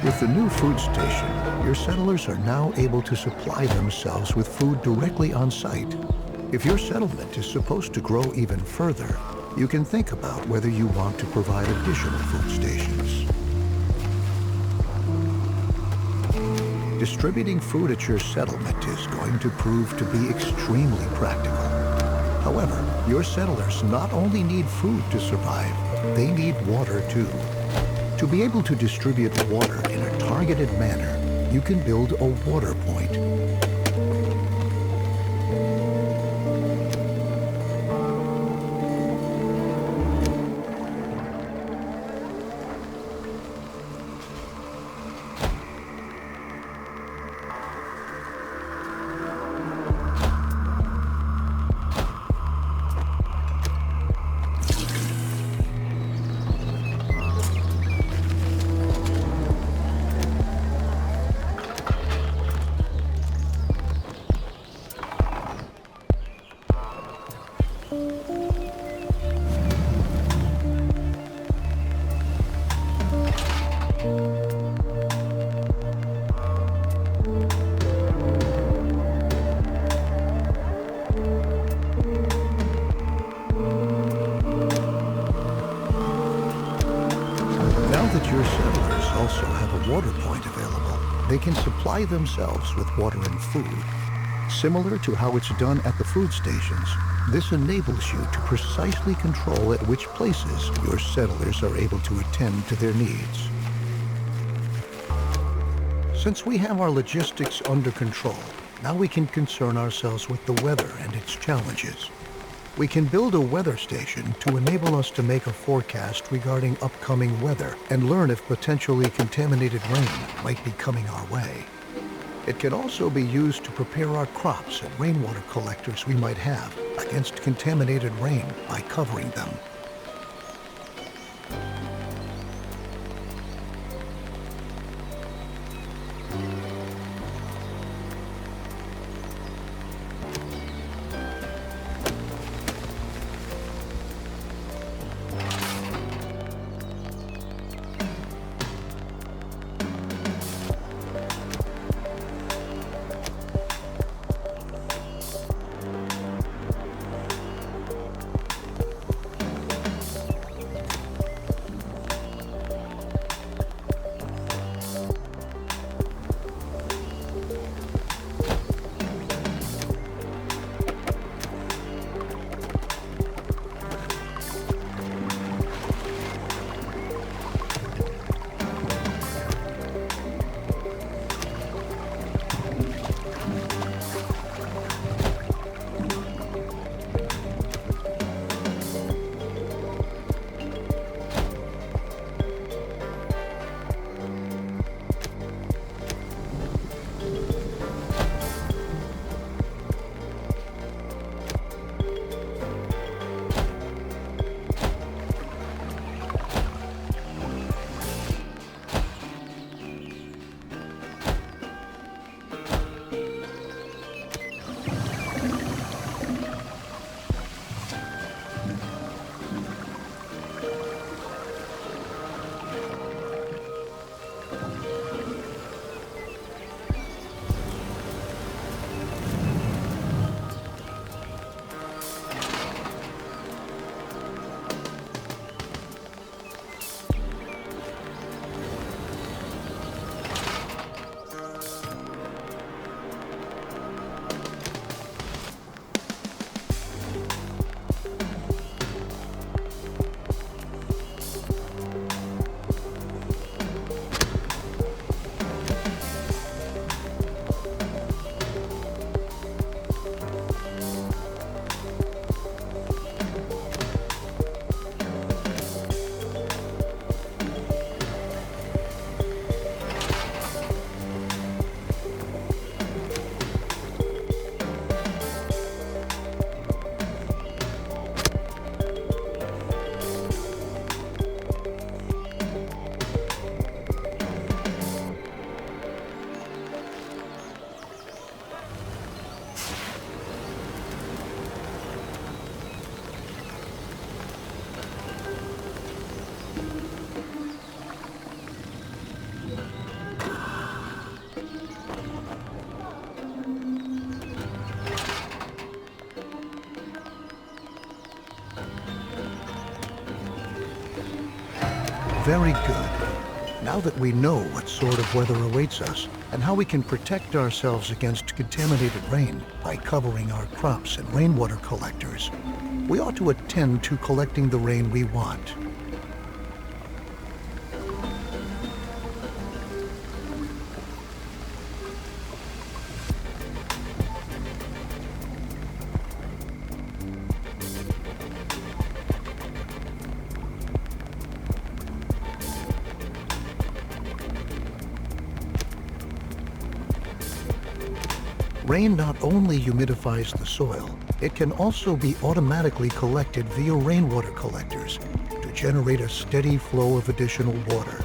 With the new food station, your settlers are now able to supply themselves with food directly on site. If your settlement is supposed to grow even further, you can think about whether you want to provide additional food stations. Distributing food at your settlement is going to prove to be extremely practical. However, your settlers not only need food to survive, they need water too. To be able to distribute water in a targeted manner, you can build a water point. Your settlers also have a water point available. They can supply themselves with water and food. Similar to how it's done at the food stations, this enables you to precisely control at which places your settlers are able to attend to their needs. Since we have our logistics under control, now we can concern ourselves with the weather and its challenges. We can build a weather station to enable us to make a forecast regarding upcoming weather and learn if potentially contaminated rain might be coming our way. It can also be used to prepare our crops and rainwater collectors we might have against contaminated rain by covering them. Very good. Now that we know what sort of weather awaits us and how we can protect ourselves against contaminated rain by covering our crops and rainwater collectors, we ought to attend to collecting the rain we want. Rain not only humidifies the soil, it can also be automatically collected via rainwater collectors to generate a steady flow of additional water.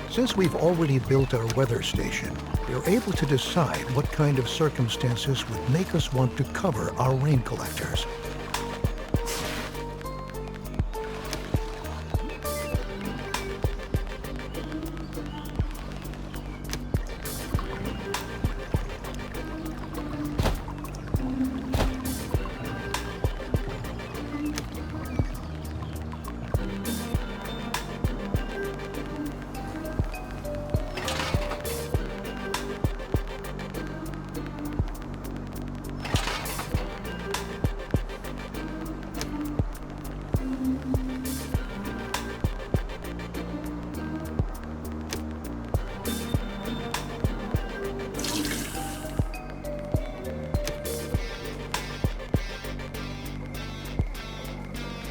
Since we've already built our weather station, we're able to decide what kind of circumstances would make us want to cover our rain collectors.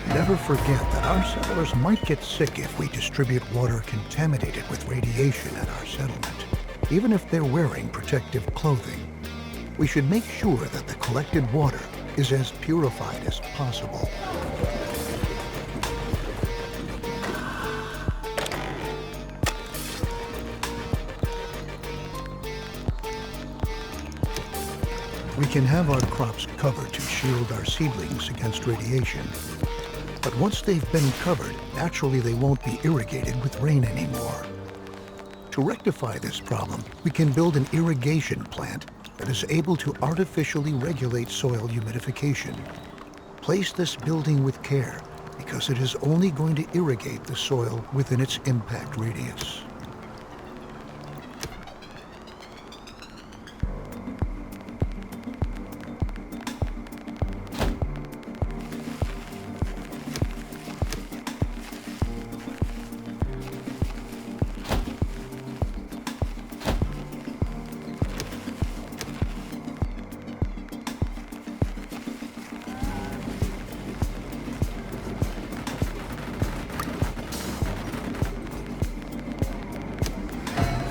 Never forget that our settlers might get sick if we distribute water contaminated with radiation at our settlement, even if they're wearing protective clothing. We should make sure that the collected water is as purified as possible. We can have our crops covered to shield our seedlings against radiation. But once they've been covered, naturally they won't be irrigated with rain anymore. To rectify this problem, we can build an irrigation plant that is able to artificially regulate soil humidification. Place this building with care, because it is only going to irrigate the soil within its impact radius.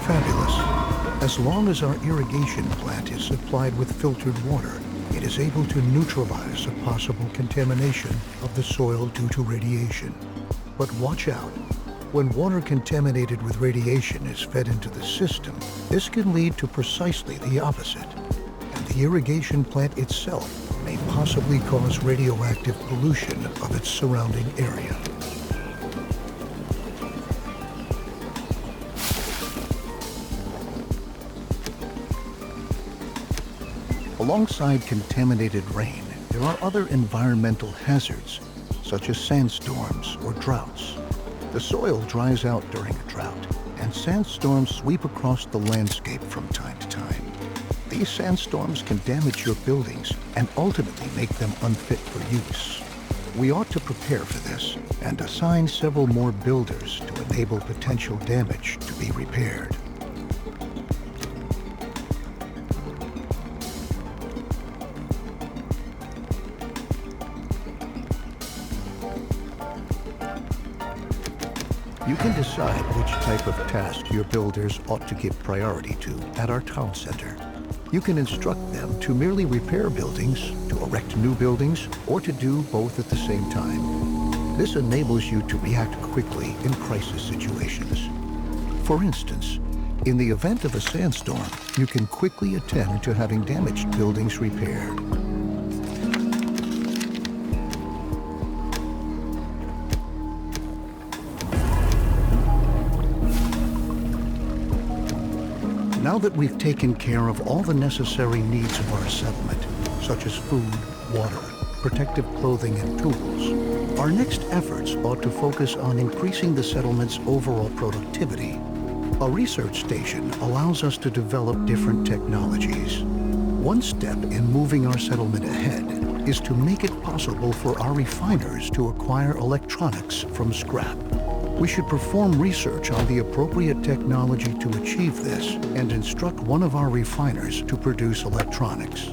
Fabulous. As long as our irrigation plant is supplied with filtered water, it is able to neutralize a possible contamination of the soil due to radiation. But watch out. When water contaminated with radiation is fed into the system, this can lead to precisely the opposite. And the irrigation plant itself may possibly cause radioactive pollution of its surrounding area. Alongside contaminated rain, there are other environmental hazards, such as sandstorms or droughts. The soil dries out during a drought, and sandstorms sweep across the landscape from time to time. These sandstorms can damage your buildings and ultimately make them unfit for use. We ought to prepare for this and assign several more builders to enable potential damage to be repaired. You can decide which type of task your builders ought to give priority to at our town center. You can instruct them to merely repair buildings, to erect new buildings, or to do both at the same time. This enables you to react quickly in crisis situations. For instance, in the event of a sandstorm, you can quickly attend to having damaged buildings repaired. Now that we've taken care of all the necessary needs of our settlement, such as food, water, protective clothing, and tools, Our next efforts ought to focus on increasing the settlement's overall productivity. A research station allows us to develop different technologies. One step in moving our settlement ahead is to make it possible for our refiners to acquire electronics from scrap. We should perform research on the appropriate technology to achieve this and instruct one of our refiners to produce electronics.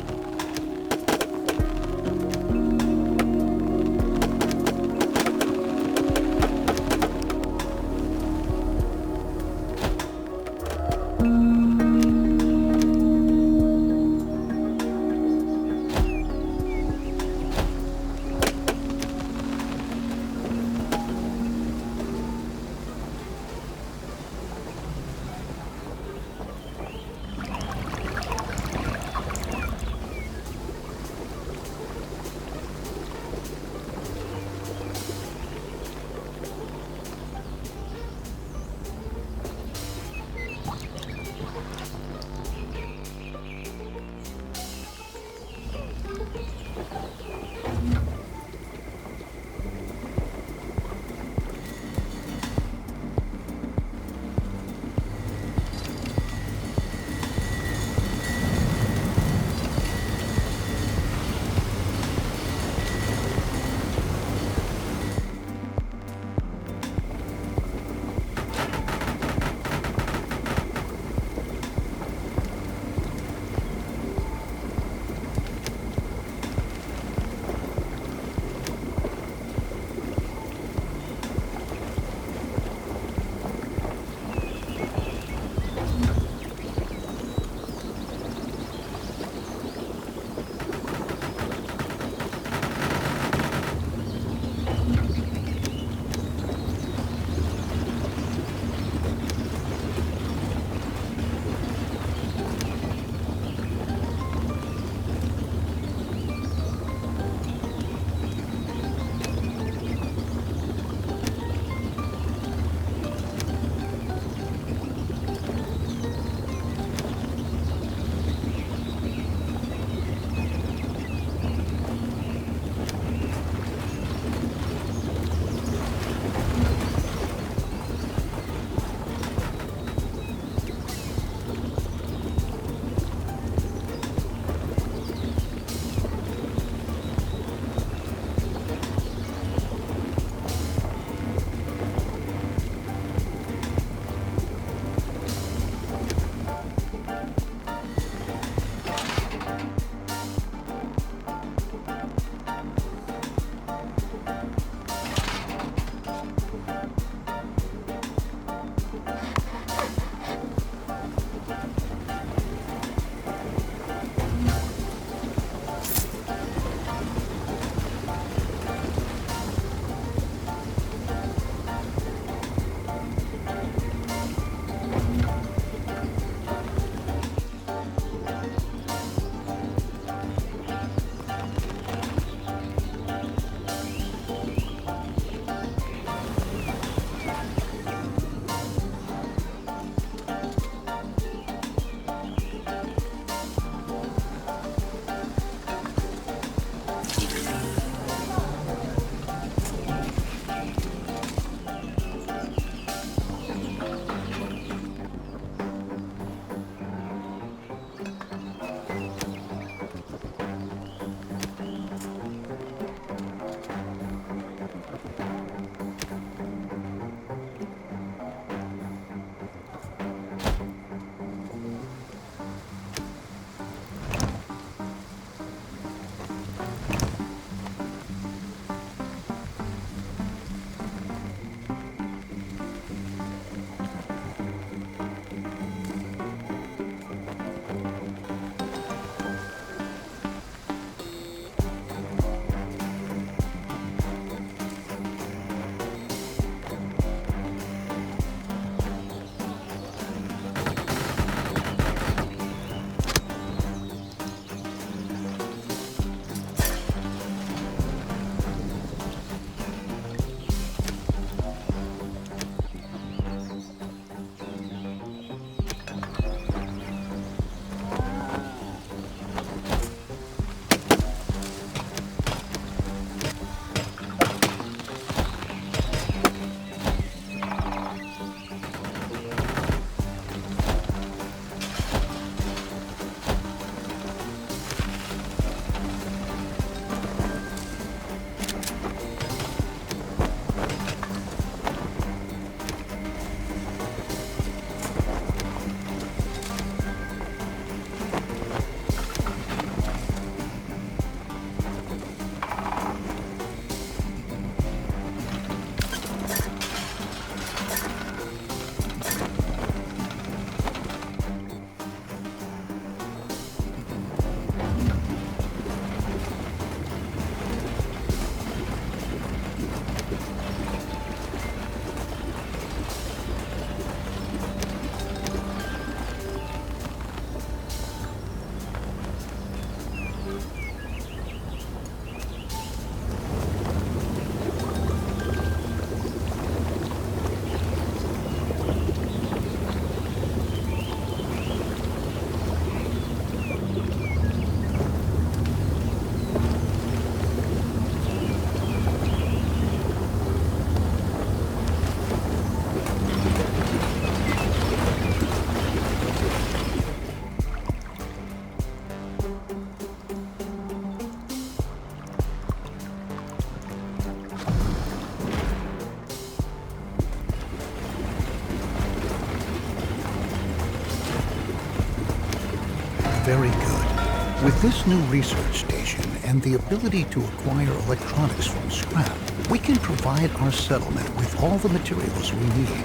very good. With this new research station and the ability to acquire electronics from scrap, we can provide our settlement with all the materials we need.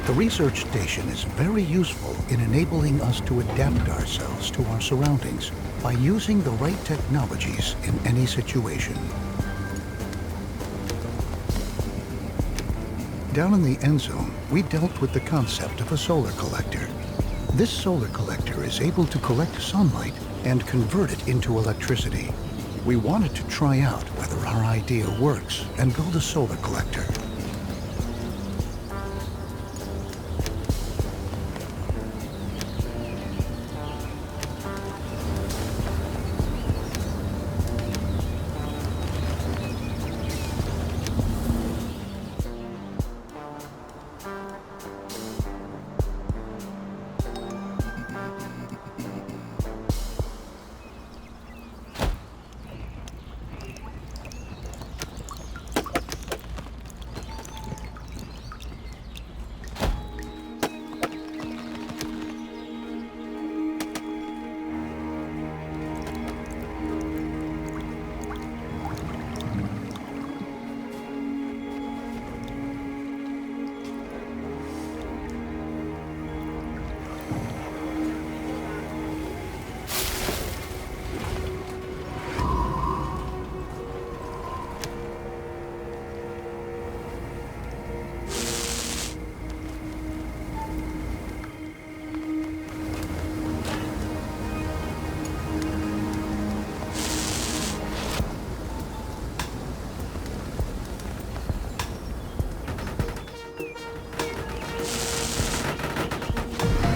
The research station is very useful in enabling us to adapt ourselves to our surroundings by using the right technologies in any situation. Down in the end zone, we dealt with the concept of a solar collector. This solar collector is able to collect sunlight and convert it into electricity. We wanted to try out whether our idea works and build a solar collector.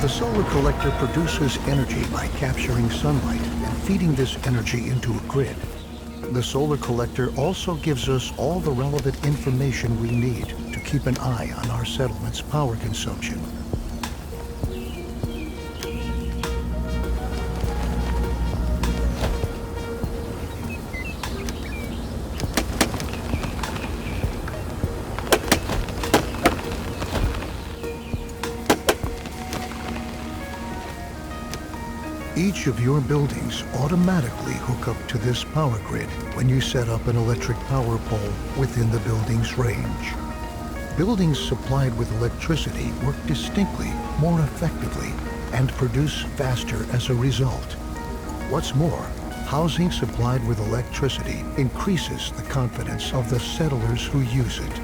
The solar collector produces energy by capturing sunlight and feeding this energy into a grid. The solar collector also gives us all the relevant information we need to keep an eye on our settlement's power consumption. Each of your buildings automatically hook up to this power grid when you set up an electric power pole within the building's range. Buildings supplied with electricity work distinctly more effectively and produce faster as a result. What's more, housing supplied with electricity increases the confidence of the settlers who use it.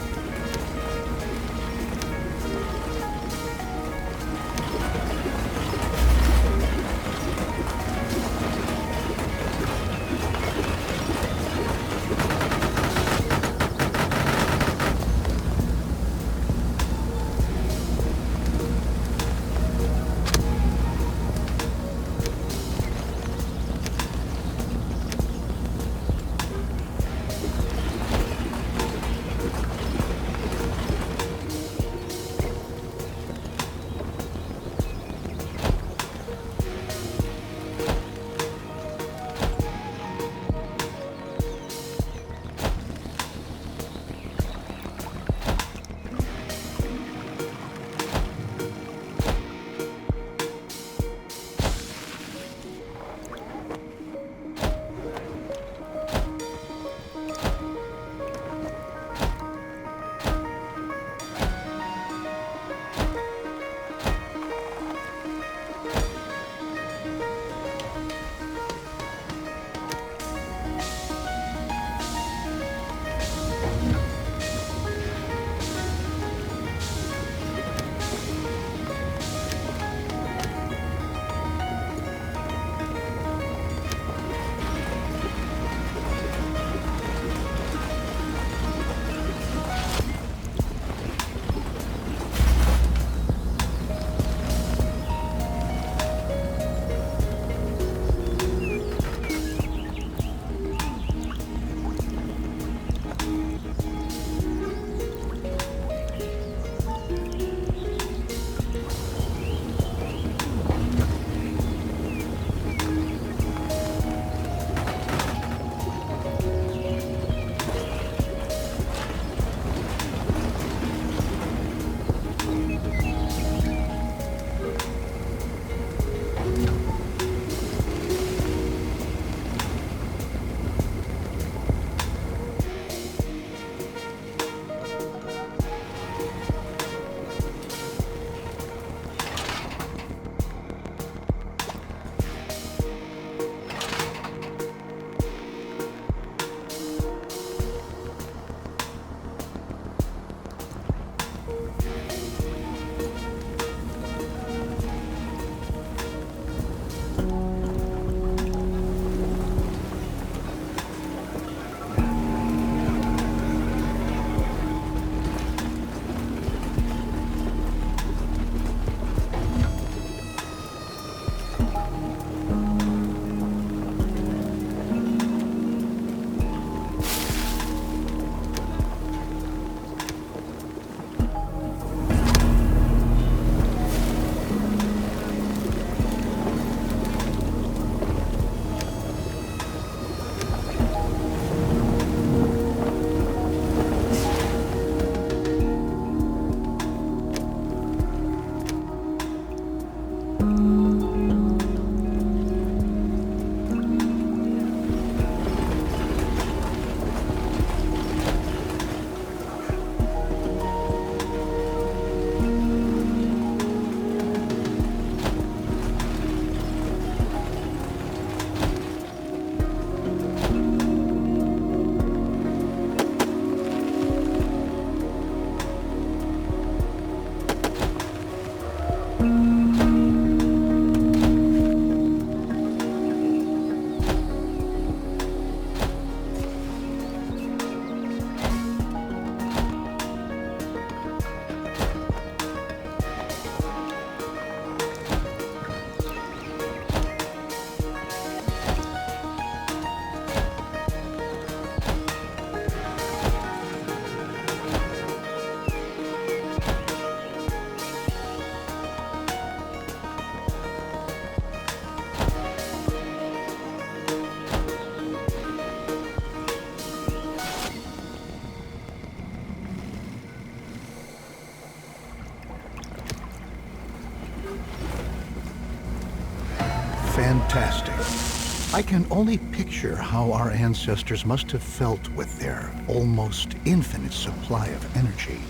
Fantastic. I can only picture how our ancestors must have felt with their almost infinite supply of energy.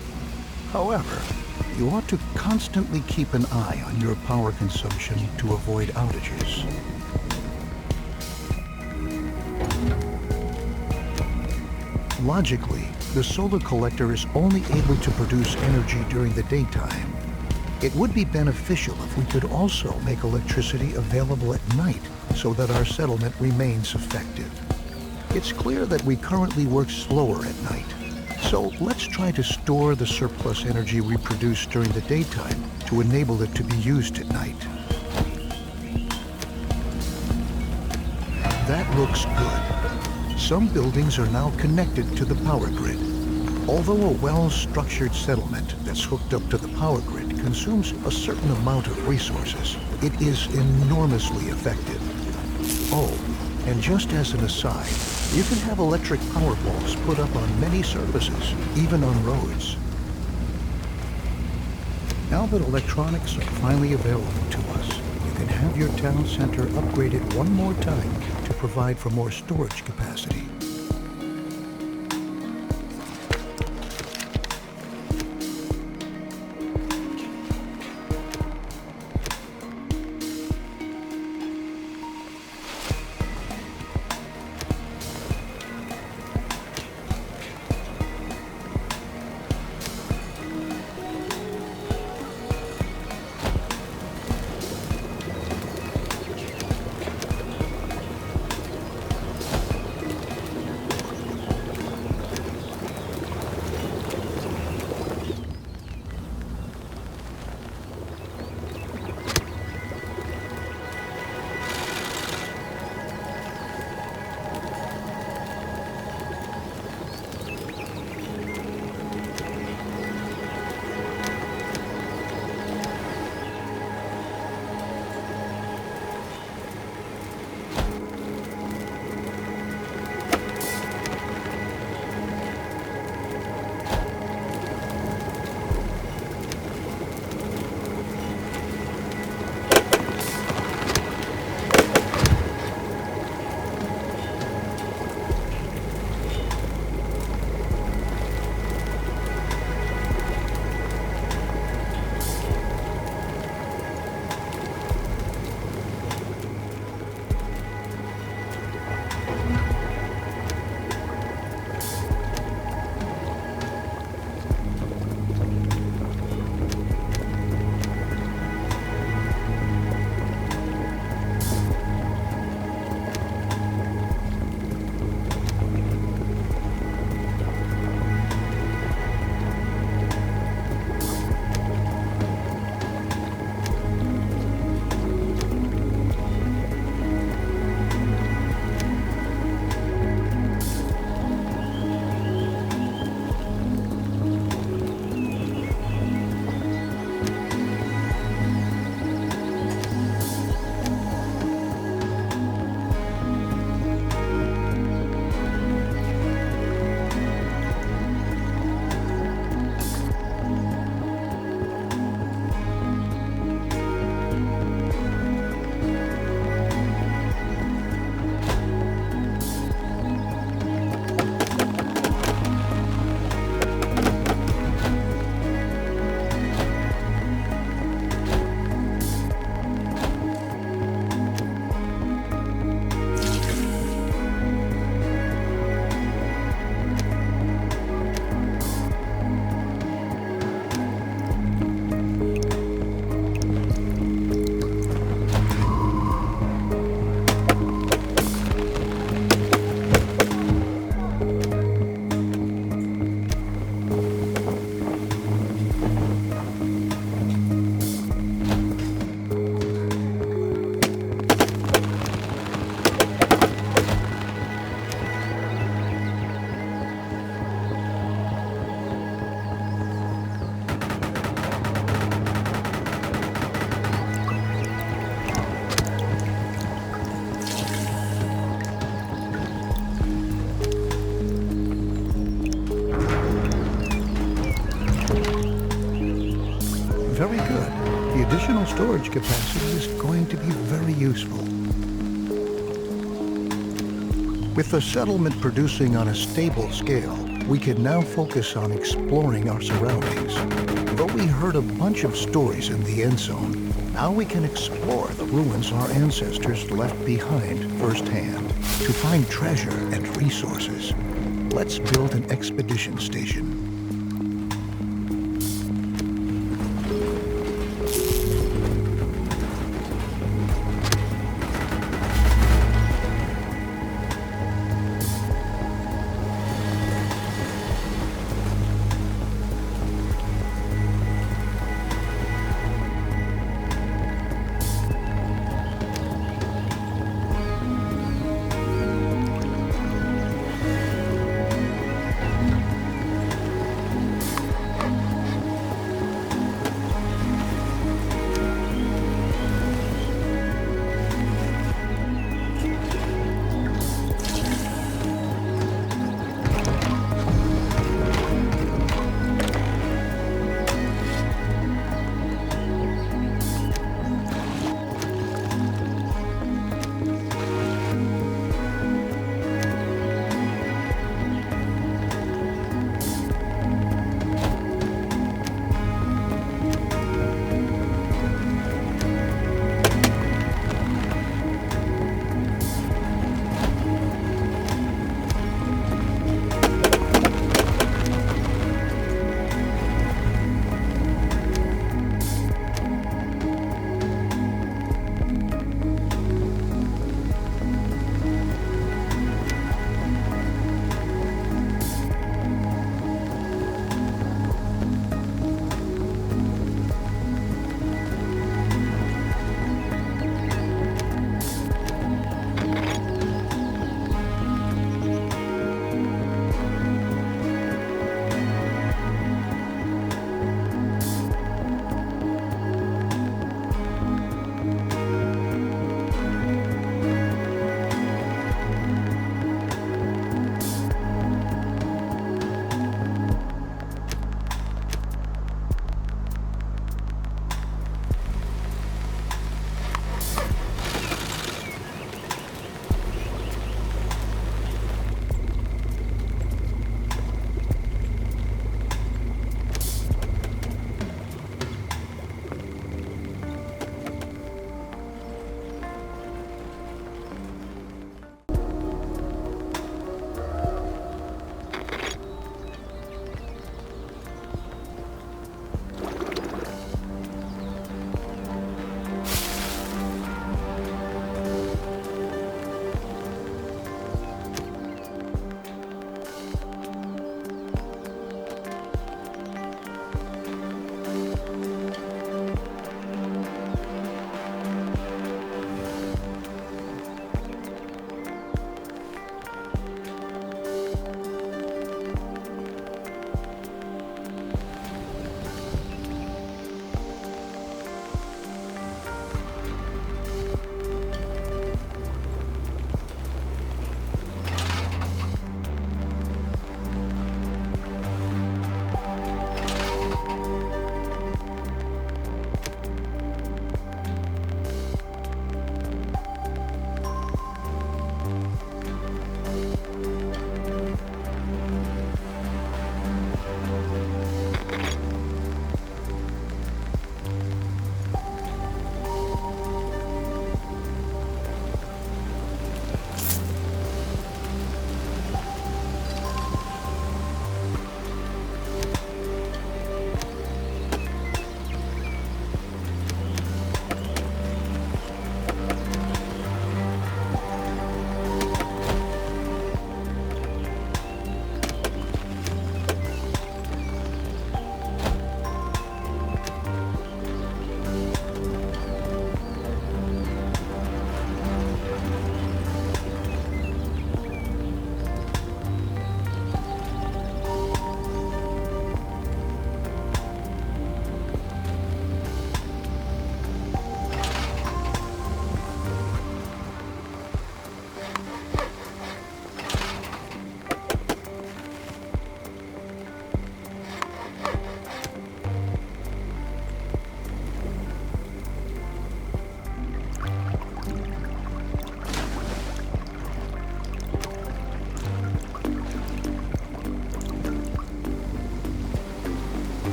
However, you ought to constantly keep an eye on your power consumption to avoid outages. Logically, the solar collector is only able to produce energy during the daytime. It would be beneficial if we could also make electricity available at night so that our settlement remains effective. It's clear that we currently work slower at night, so let's try to store the surplus energy we produce during the daytime to enable it to be used at night. That looks good. Some buildings are now connected to the power grid. Although a well-structured settlement that's hooked up to the power grid consumes a certain amount of resources, it is enormously effective. Oh, and just as an aside, you can have electric power poles put up on many surfaces, even on roads. Now that electronics are finally available to us, you can have your town center upgraded one more time to provide for more storage capacity. Very good. The additional storage capacity is going to be very useful. With the settlement producing on a stable scale, we can now focus on exploring our surroundings. Though we heard a bunch of stories in the end zone, now we can explore the ruins our ancestors left behind firsthand to find treasure and resources. Let's build an expedition station.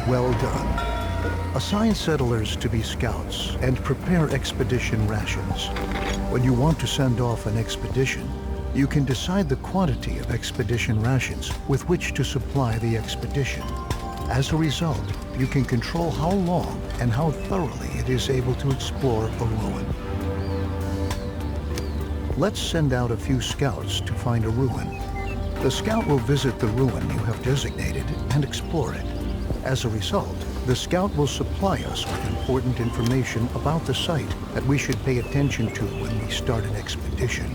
Well done. Assign settlers to be scouts and prepare expedition rations. When you want to send off an expedition, you can decide the quantity of expedition rations with which to supply the expedition. As a result, you can control how long and how thoroughly it is able to explore a ruin. Let's send out a few scouts to find a ruin. The scout will visit the ruin you have designated and explore it. As a result, the scout will supply us with important information about the site that we should pay attention to when we start an expedition.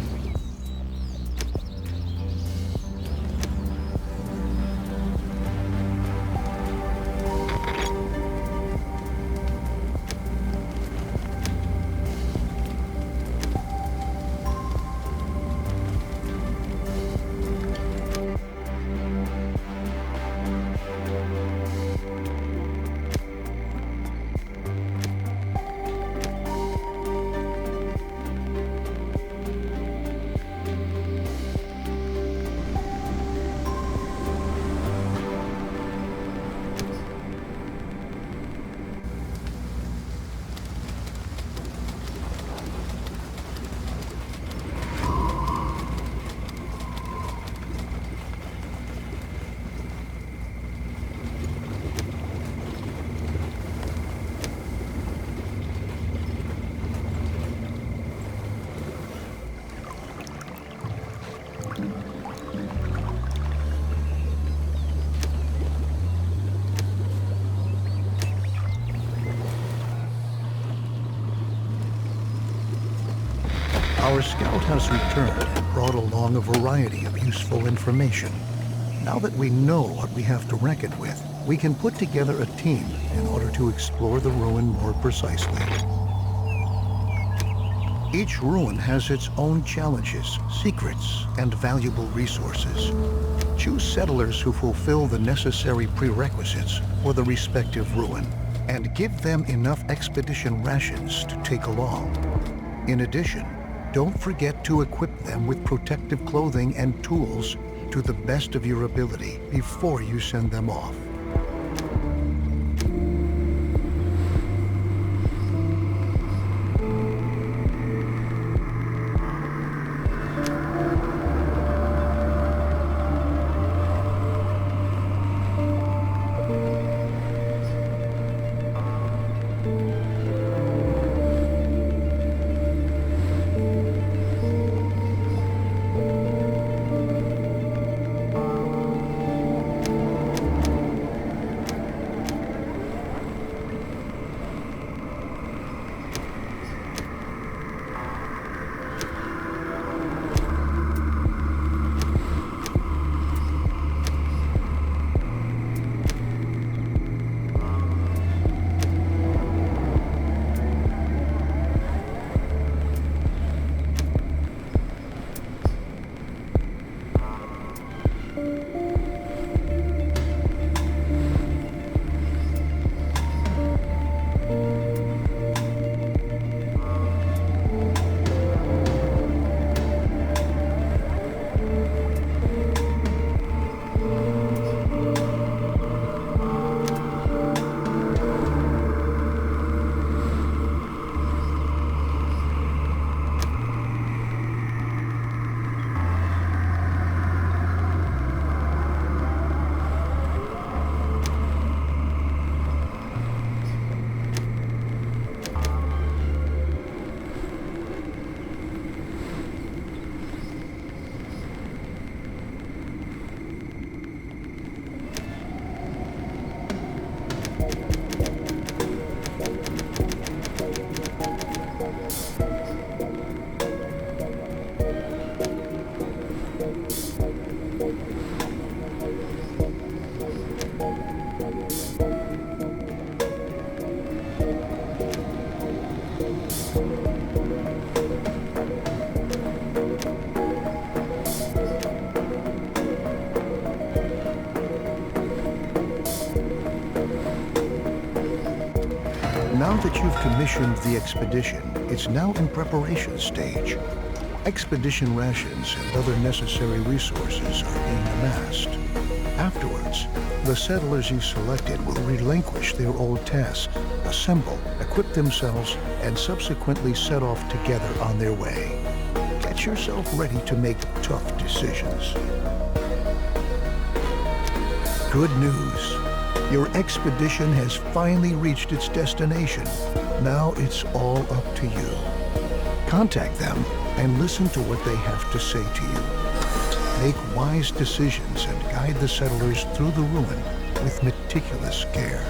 Our scout has returned and brought along a variety of useful information. Now that we know what we have to reckon with, we can put together a team in order to explore the ruin more precisely. Each ruin has its own challenges, secrets, and valuable resources. Choose settlers who fulfill the necessary prerequisites for the respective ruin, and give them enough expedition rations to take along. In addition, don't forget to equip them with protective clothing and tools to the best of your ability before you send them off. Now that you've commissioned the expedition, it's now in preparation stage. Expedition rations and other necessary resources are being amassed. Afterwards, the settlers you selected will relinquish their old tasks, assemble, equip themselves, and subsequently set off together on their way. Get yourself ready to make tough decisions. Good news. Your expedition has finally reached its destination. Now it's all up to you. Contact them and listen to what they have to say to you. Make wise decisions and guide the settlers through the ruin with meticulous care.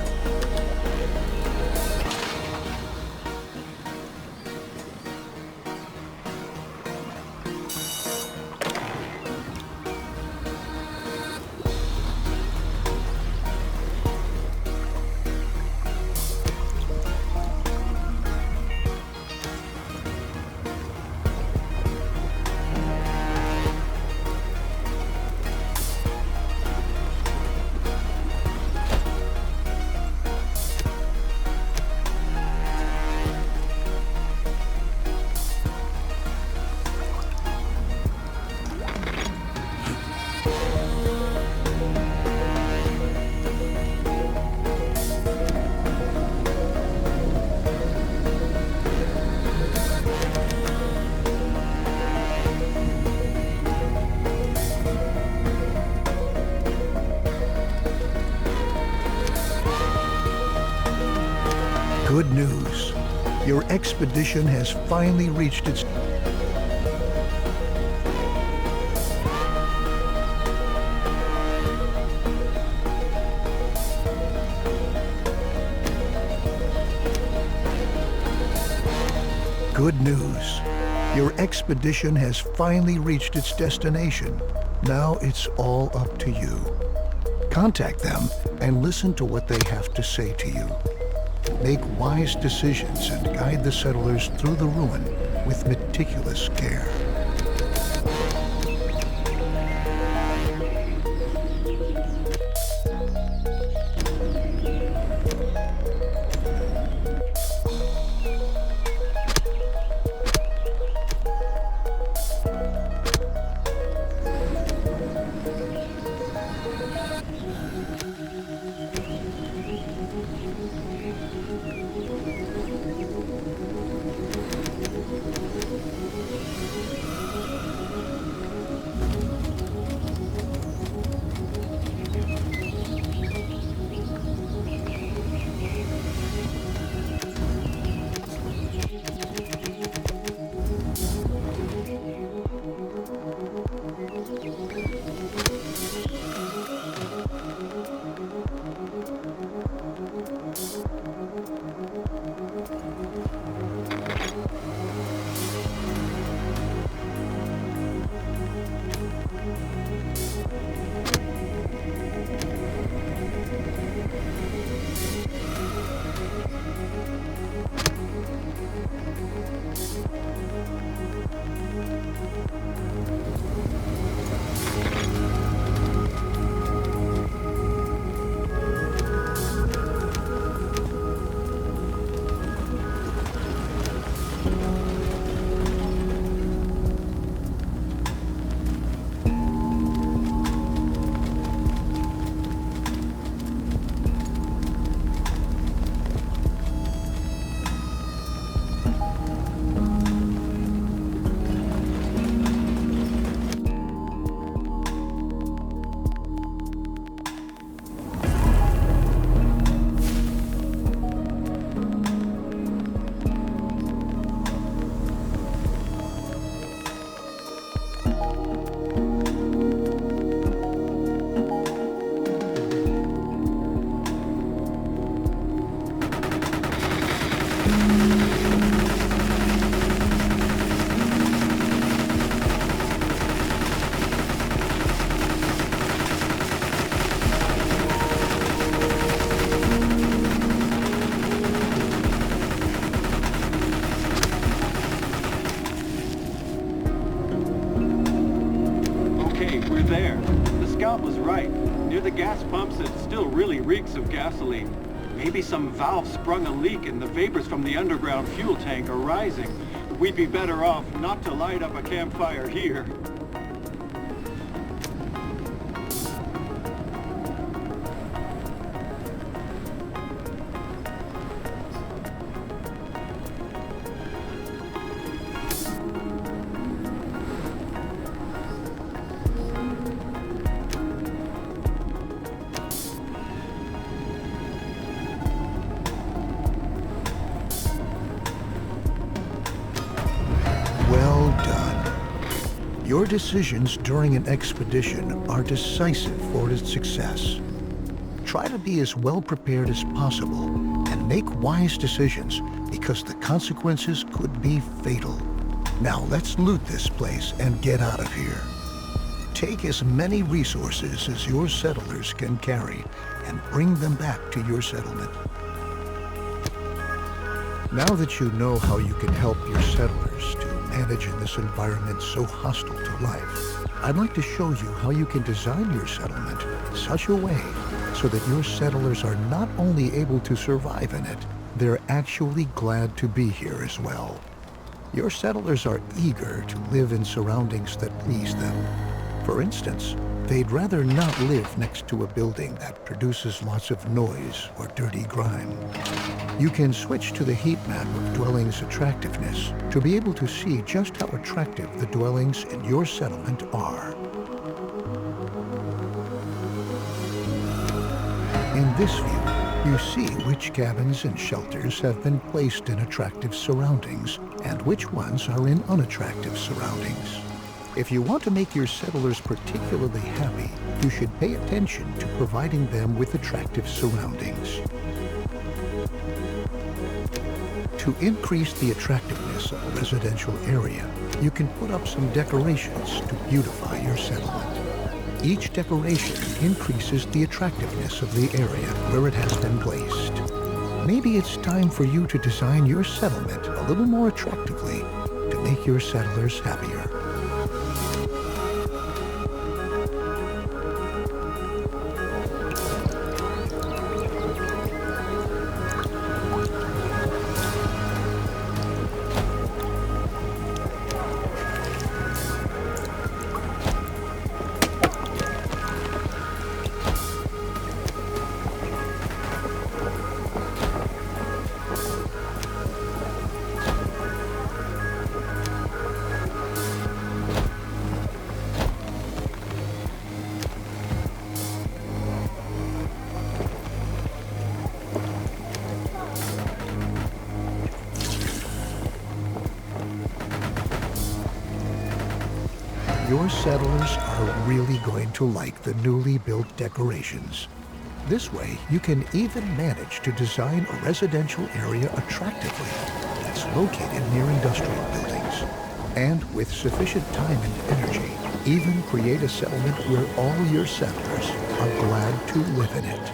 Good news. Your expedition has finally reached its... Good news. Your expedition has finally reached its destination. Now it's all up to you. Contact them and listen to what they have to say to you. Make wise decisions and guide the settlers through the ruin with meticulous care. There. The scout was right. Near the gas pumps, it still really reeks of gasoline. Maybe some valve sprung a leak and the vapors from the underground fuel tank are rising. We'd be better off not to light up a campfire here. Well done. Your decisions during an expedition are decisive for its success. Try to be as well prepared as possible and make wise decisions because the consequences could be fatal. Now let's loot this place and get out of here. Take as many resources as your settlers can carry and bring them back to your settlement. Now that you know how you can help your settlers to manage in this environment so hostile to life, I'd like to show you how you can design your settlement in such a way so that your settlers are not only able to survive in it, they're actually glad to be here as well. Your settlers are eager to live in surroundings that please them. For instance, they'd rather not live next to a building that produces lots of noise or dirty grime. You can switch to the heat map of dwellings' attractiveness to be able to see just how attractive the dwellings in your settlement are. In this view, you see which cabins and shelters have been placed in attractive surroundings and which ones are in unattractive surroundings. If you want to make your settlers particularly happy, you should pay attention to providing them with attractive surroundings. To increase the attractiveness of a residential area, you can put up some decorations to beautify your settlement. Each decoration increases the attractiveness of the area where it has been placed. Maybe it's time for you to design your settlement a little more attractively to make your settlers happier. Your settlers are really going to like the newly built decorations. This way, you can even manage to design a residential area attractively that's located near industrial buildings. And with sufficient time and energy, even create a settlement where all your settlers are glad to live in it.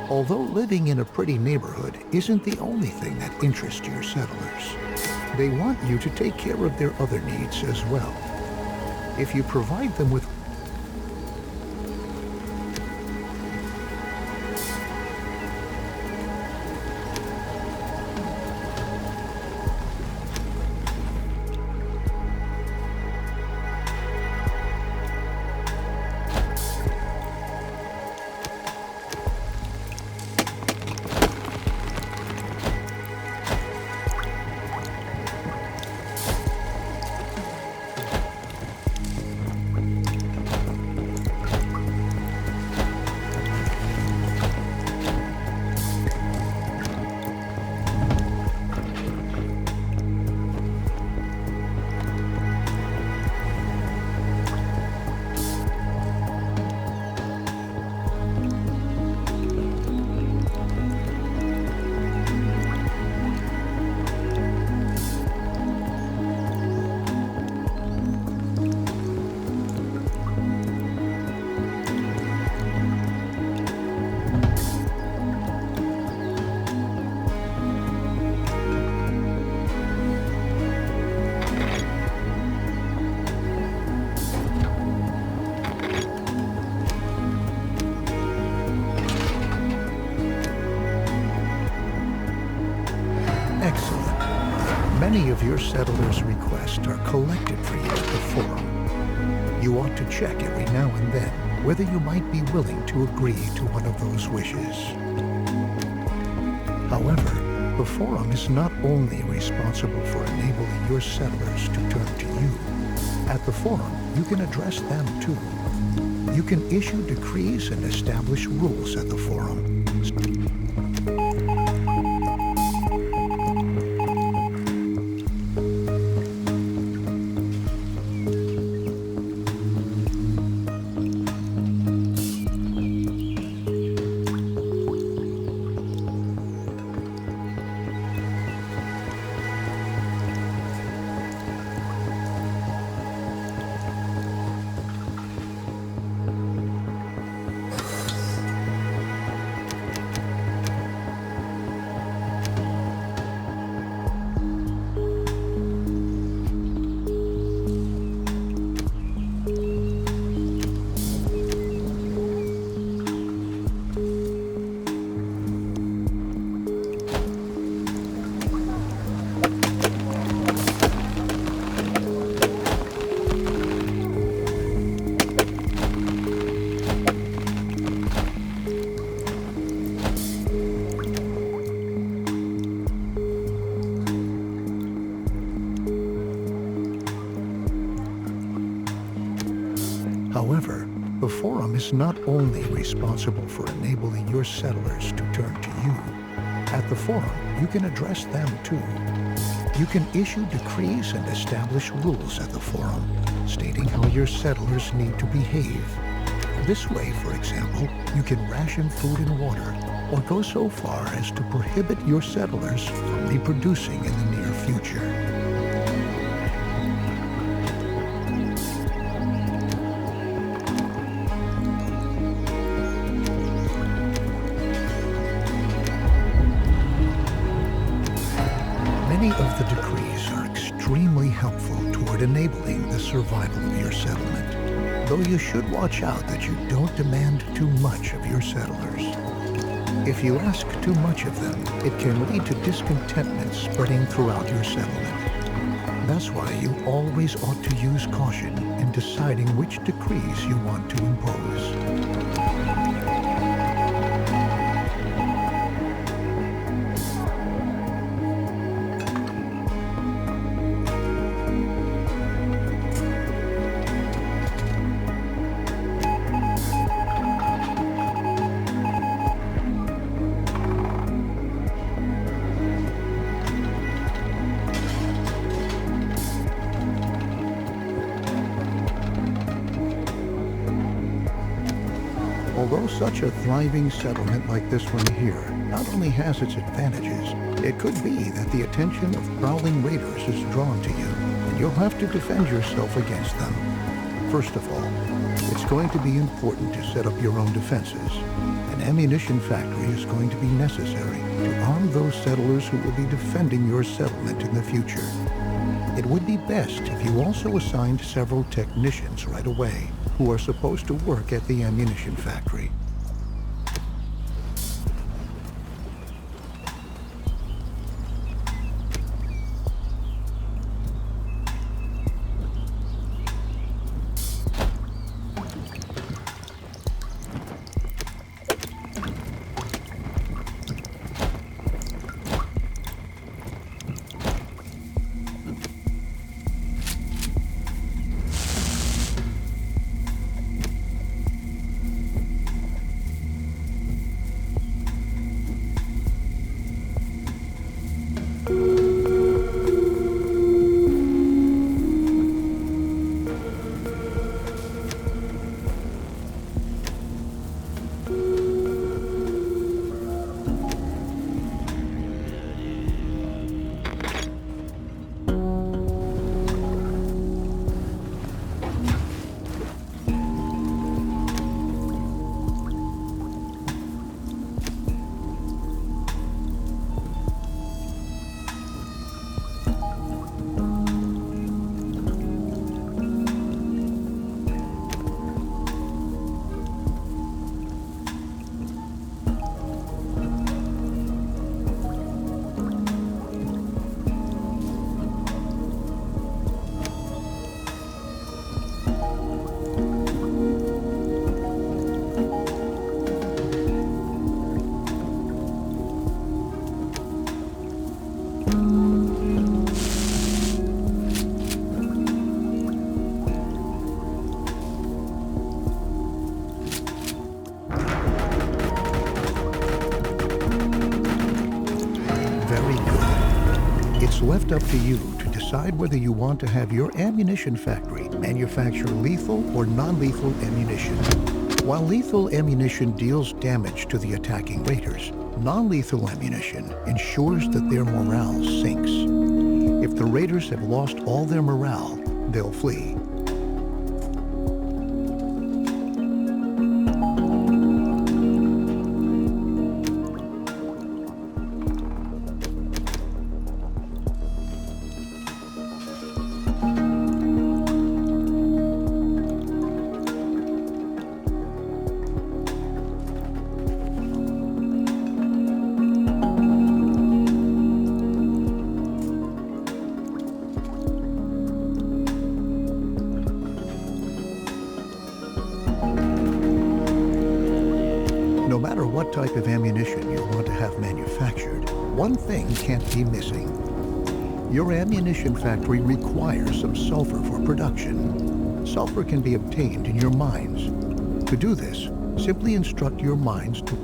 Although living in a pretty neighborhood isn't the only thing that interests your settlers, they want you to take care of their other needs as well. If you provide them with Many of your settlers' requests are collected for you at the forum. You ought to check every now and then whether you might be willing to agree to one of those wishes. However, the forum is not only responsible for enabling your settlers to turn to you. At the forum, you can address them too. You can issue decrees and establish rules at the forum. However, the forum is not only responsible for enabling your settlers to turn to you. At the forum, you can address them too. You can issue decrees and establish rules at the forum, stating how your settlers need to behave. This way, for example, you can ration food and water, or go so far as to prohibit your settlers from reproducing in the near future. Many of the decrees are extremely helpful toward enabling the survival of your settlement, though you should watch out that you don't demand too much of your settlers. If you ask too much of them, it can lead to discontentment spreading throughout your settlement. That's why you always ought to use caution in deciding which decrees you want to impose. Although such a thriving settlement like this one here not only has its advantages, it could be that the attention of prowling raiders is drawn to you, and you'll have to defend yourself against them. First of all, it's going to be important to set up your own defenses. An ammunition factory is going to be necessary to arm those settlers who will be defending your settlement in the future. It would be best if you also assigned several technicians right away who are supposed to work at the ammunition factory. It's left up to you to decide whether you want to have your ammunition factory manufacture lethal or non-lethal ammunition. While lethal ammunition deals damage to the attacking raiders, non-lethal ammunition ensures that their morale sinks. If the raiders have lost all their morale, they'll flee. No matter what type of ammunition you want to have manufactured, one thing can't be missing. Your ammunition factory requires some sulfur for production. Sulfur can be obtained in your mines. To do this, simply instruct your mines to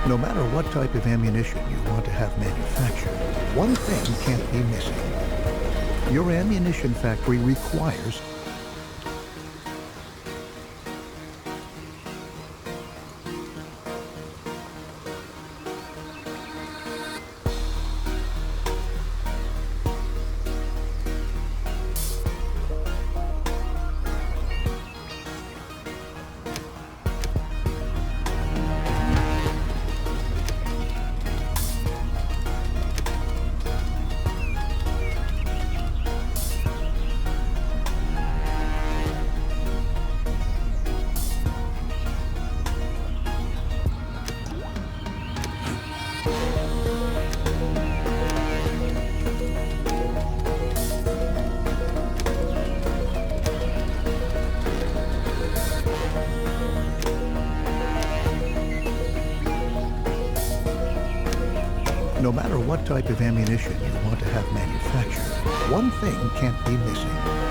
No matter what type of ammunition you want to have manufactured, one thing can't be missing. Your ammunition factory requires No matter what type of ammunition you want to have manufactured, one thing can't be missing.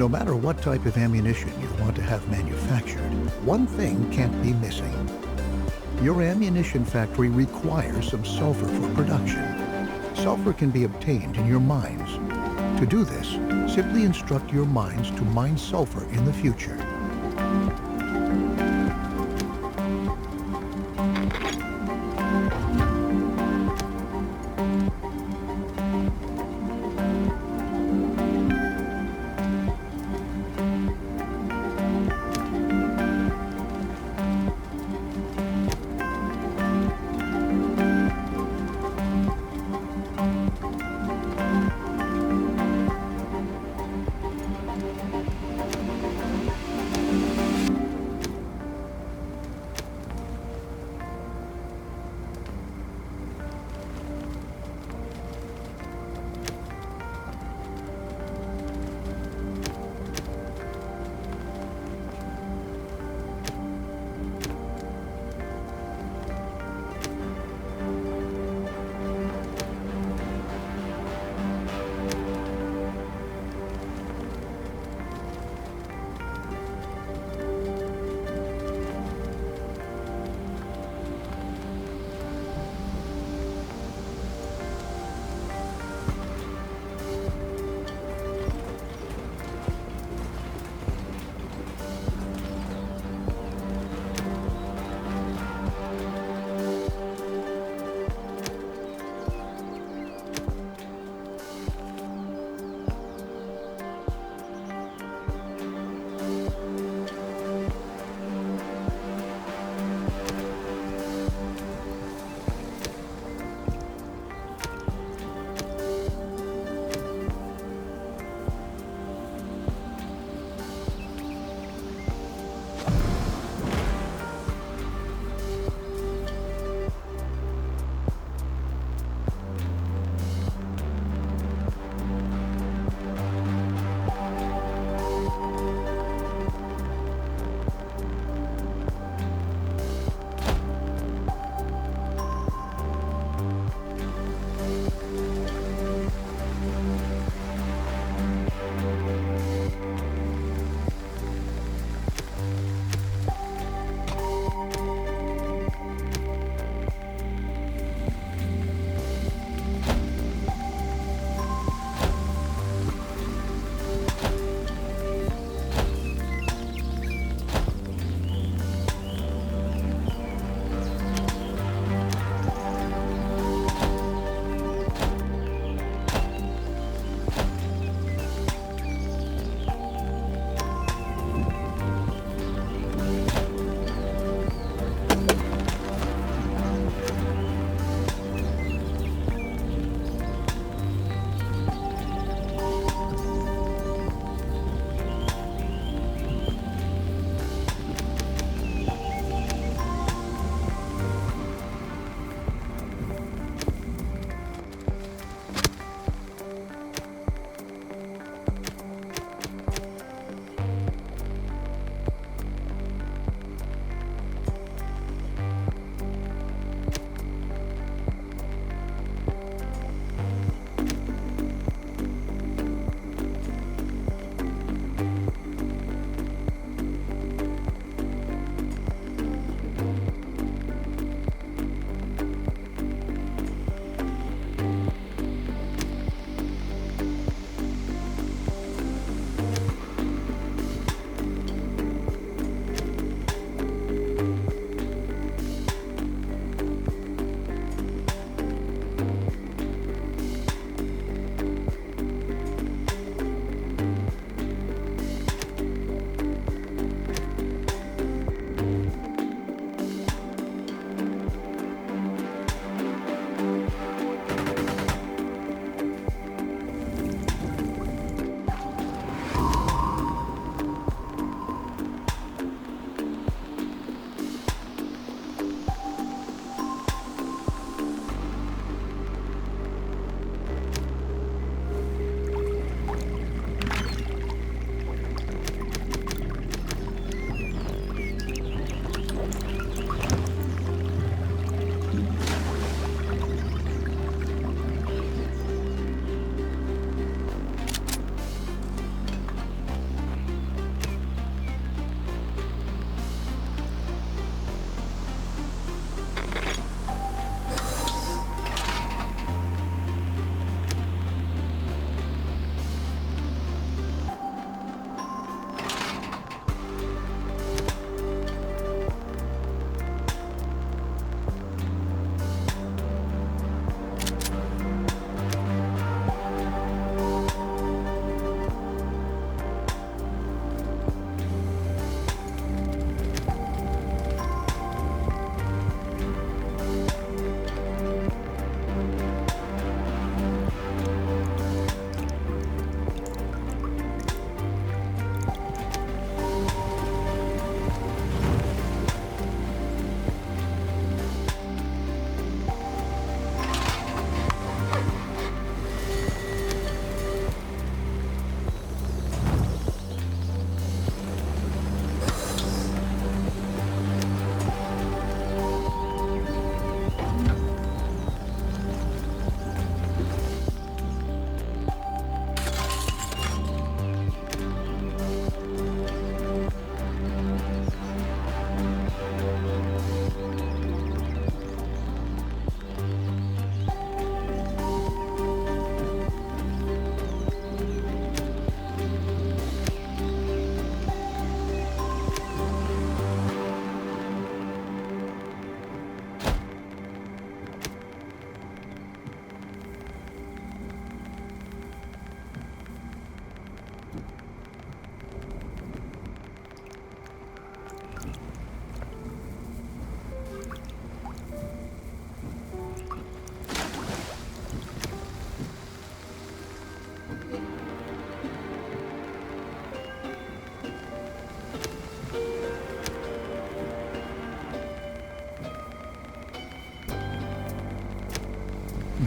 No matter what type of ammunition you want to have manufactured, one thing can't be missing. Your ammunition factory requires some sulfur for production. Sulfur can be obtained in your mines. To do this, simply instruct your mines to mine sulfur in the future.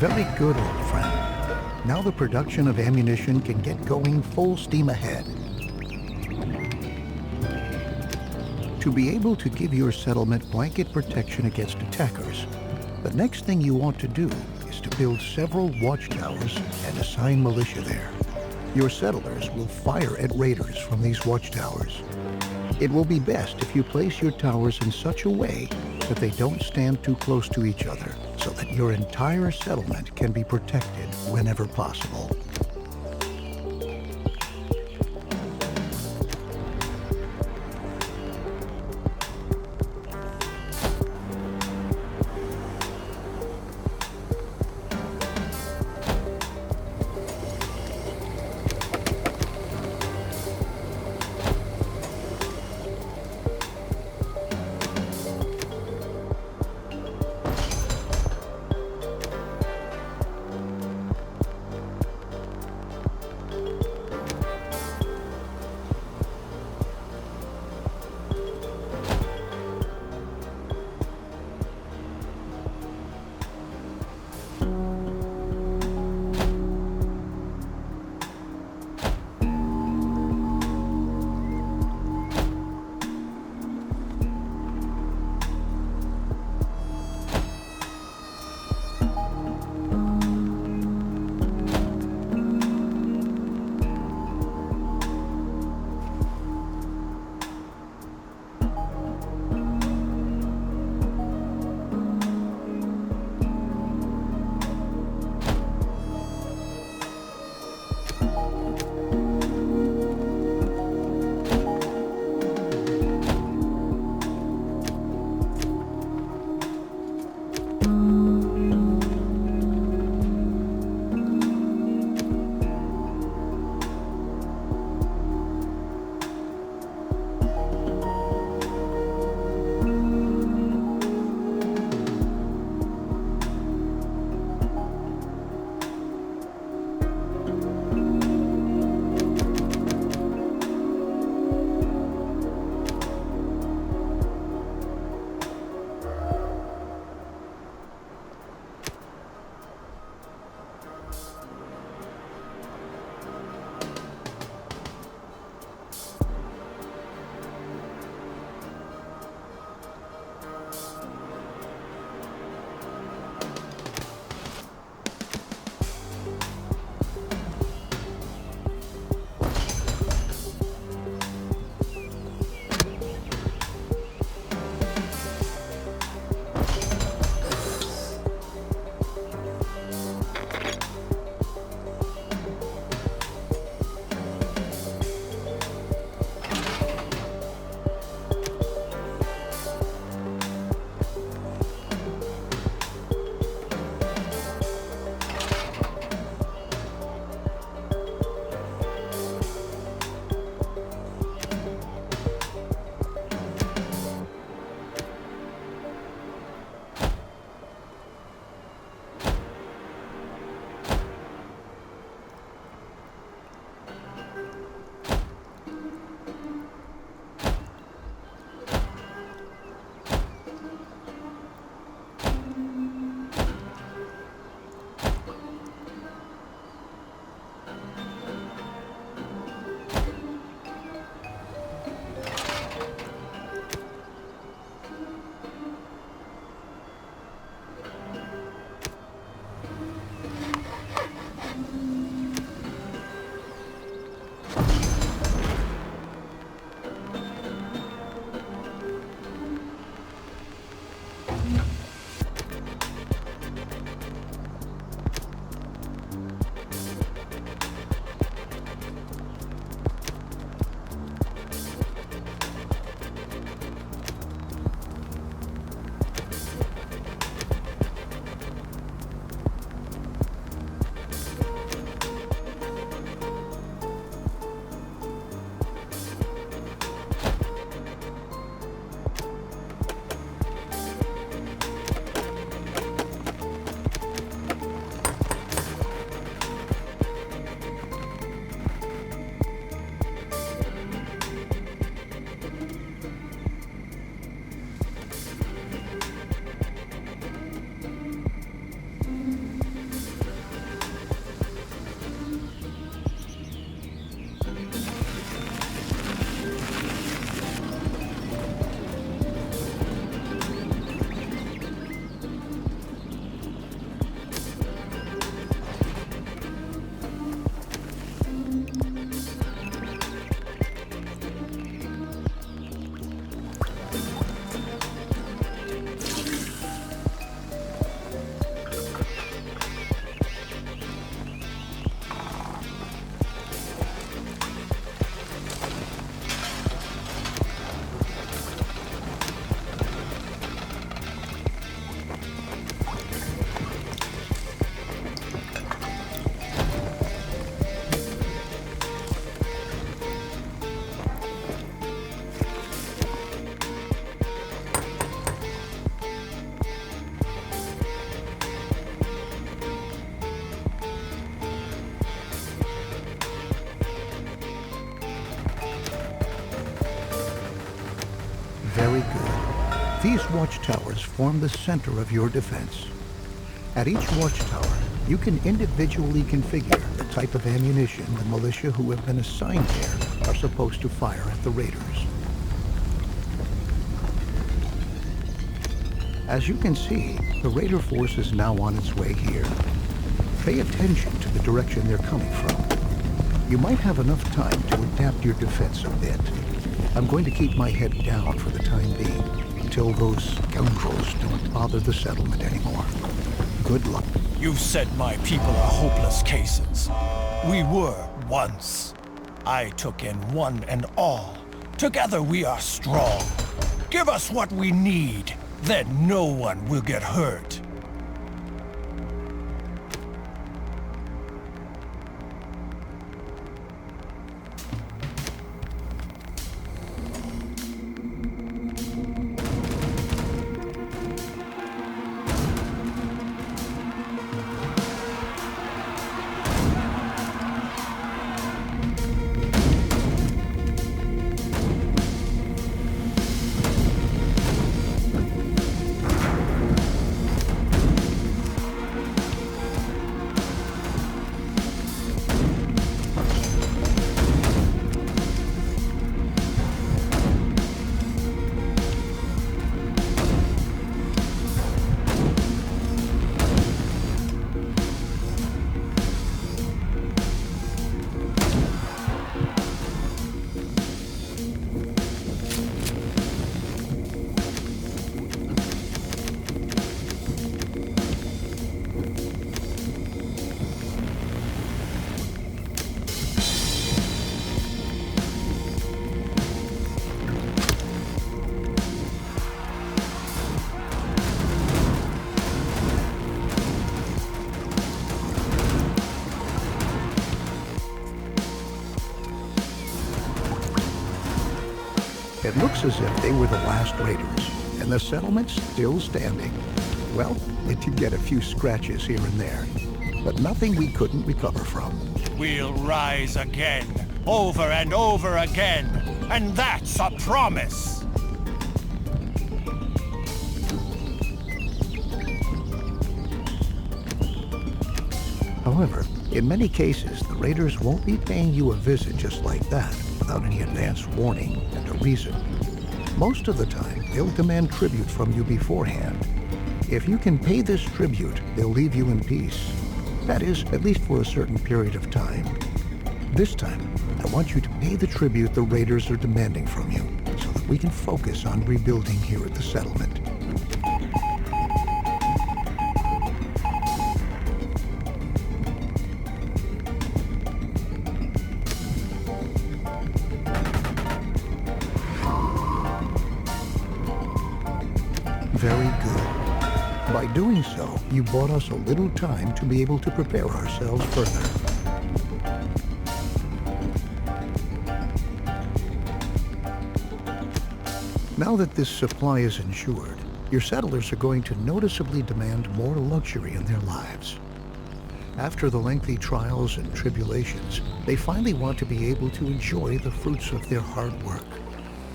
Very good, old friend. Now the production of ammunition can get going full steam ahead. To be able to give your settlement blanket protection against attackers, the next thing you want to do is to build several watchtowers and assign militia there. Your settlers will fire at raiders from these watchtowers. It will be best if you place your towers in such a way that they don't stand too close to each other, so that your entire settlement can be protected whenever possible. Very good. These watchtowers form the center of your defense. At each watchtower, you can individually configure the type of ammunition the militia who have been assigned there are supposed to fire at the raiders. As you can see, the raider force is now on its way here. Pay attention to the direction they're coming from. You might have enough time to adapt your defense a bit. I'm going to keep my head down for the time being, until those scoundrels don't bother the settlement anymore. Good luck. You've said my people are hopeless cases. We were once. I took in one and all. Together we are strong. Give us what we need, then no one will get hurt. It looks as if they were the last raiders, and the settlement's still standing. Well, it did get a few scratches here and there, but nothing we couldn't recover from. We'll rise again, over and over again, and that's a promise! However, in many cases, the raiders won't be paying you a visit just like that, without any advance warning and a reason. Most of the time, they'll demand tribute from you beforehand. If you can pay this tribute, they'll leave you in peace. That is, at least for a certain period of time. This time, I want you to pay the tribute the raiders are demanding from you, so that we can focus on rebuilding here at the settlement. Very good. By doing so, you bought us a little time to be able to prepare ourselves further. Now that this supply is ensured, your settlers are going to noticeably demand more luxury in their lives. After the lengthy trials and tribulations, they finally want to be able to enjoy the fruits of their hard work.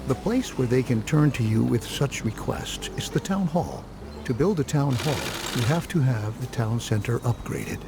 The place where they can turn to you with such requests is the town hall. To build a town hall, you have to have the town center upgraded.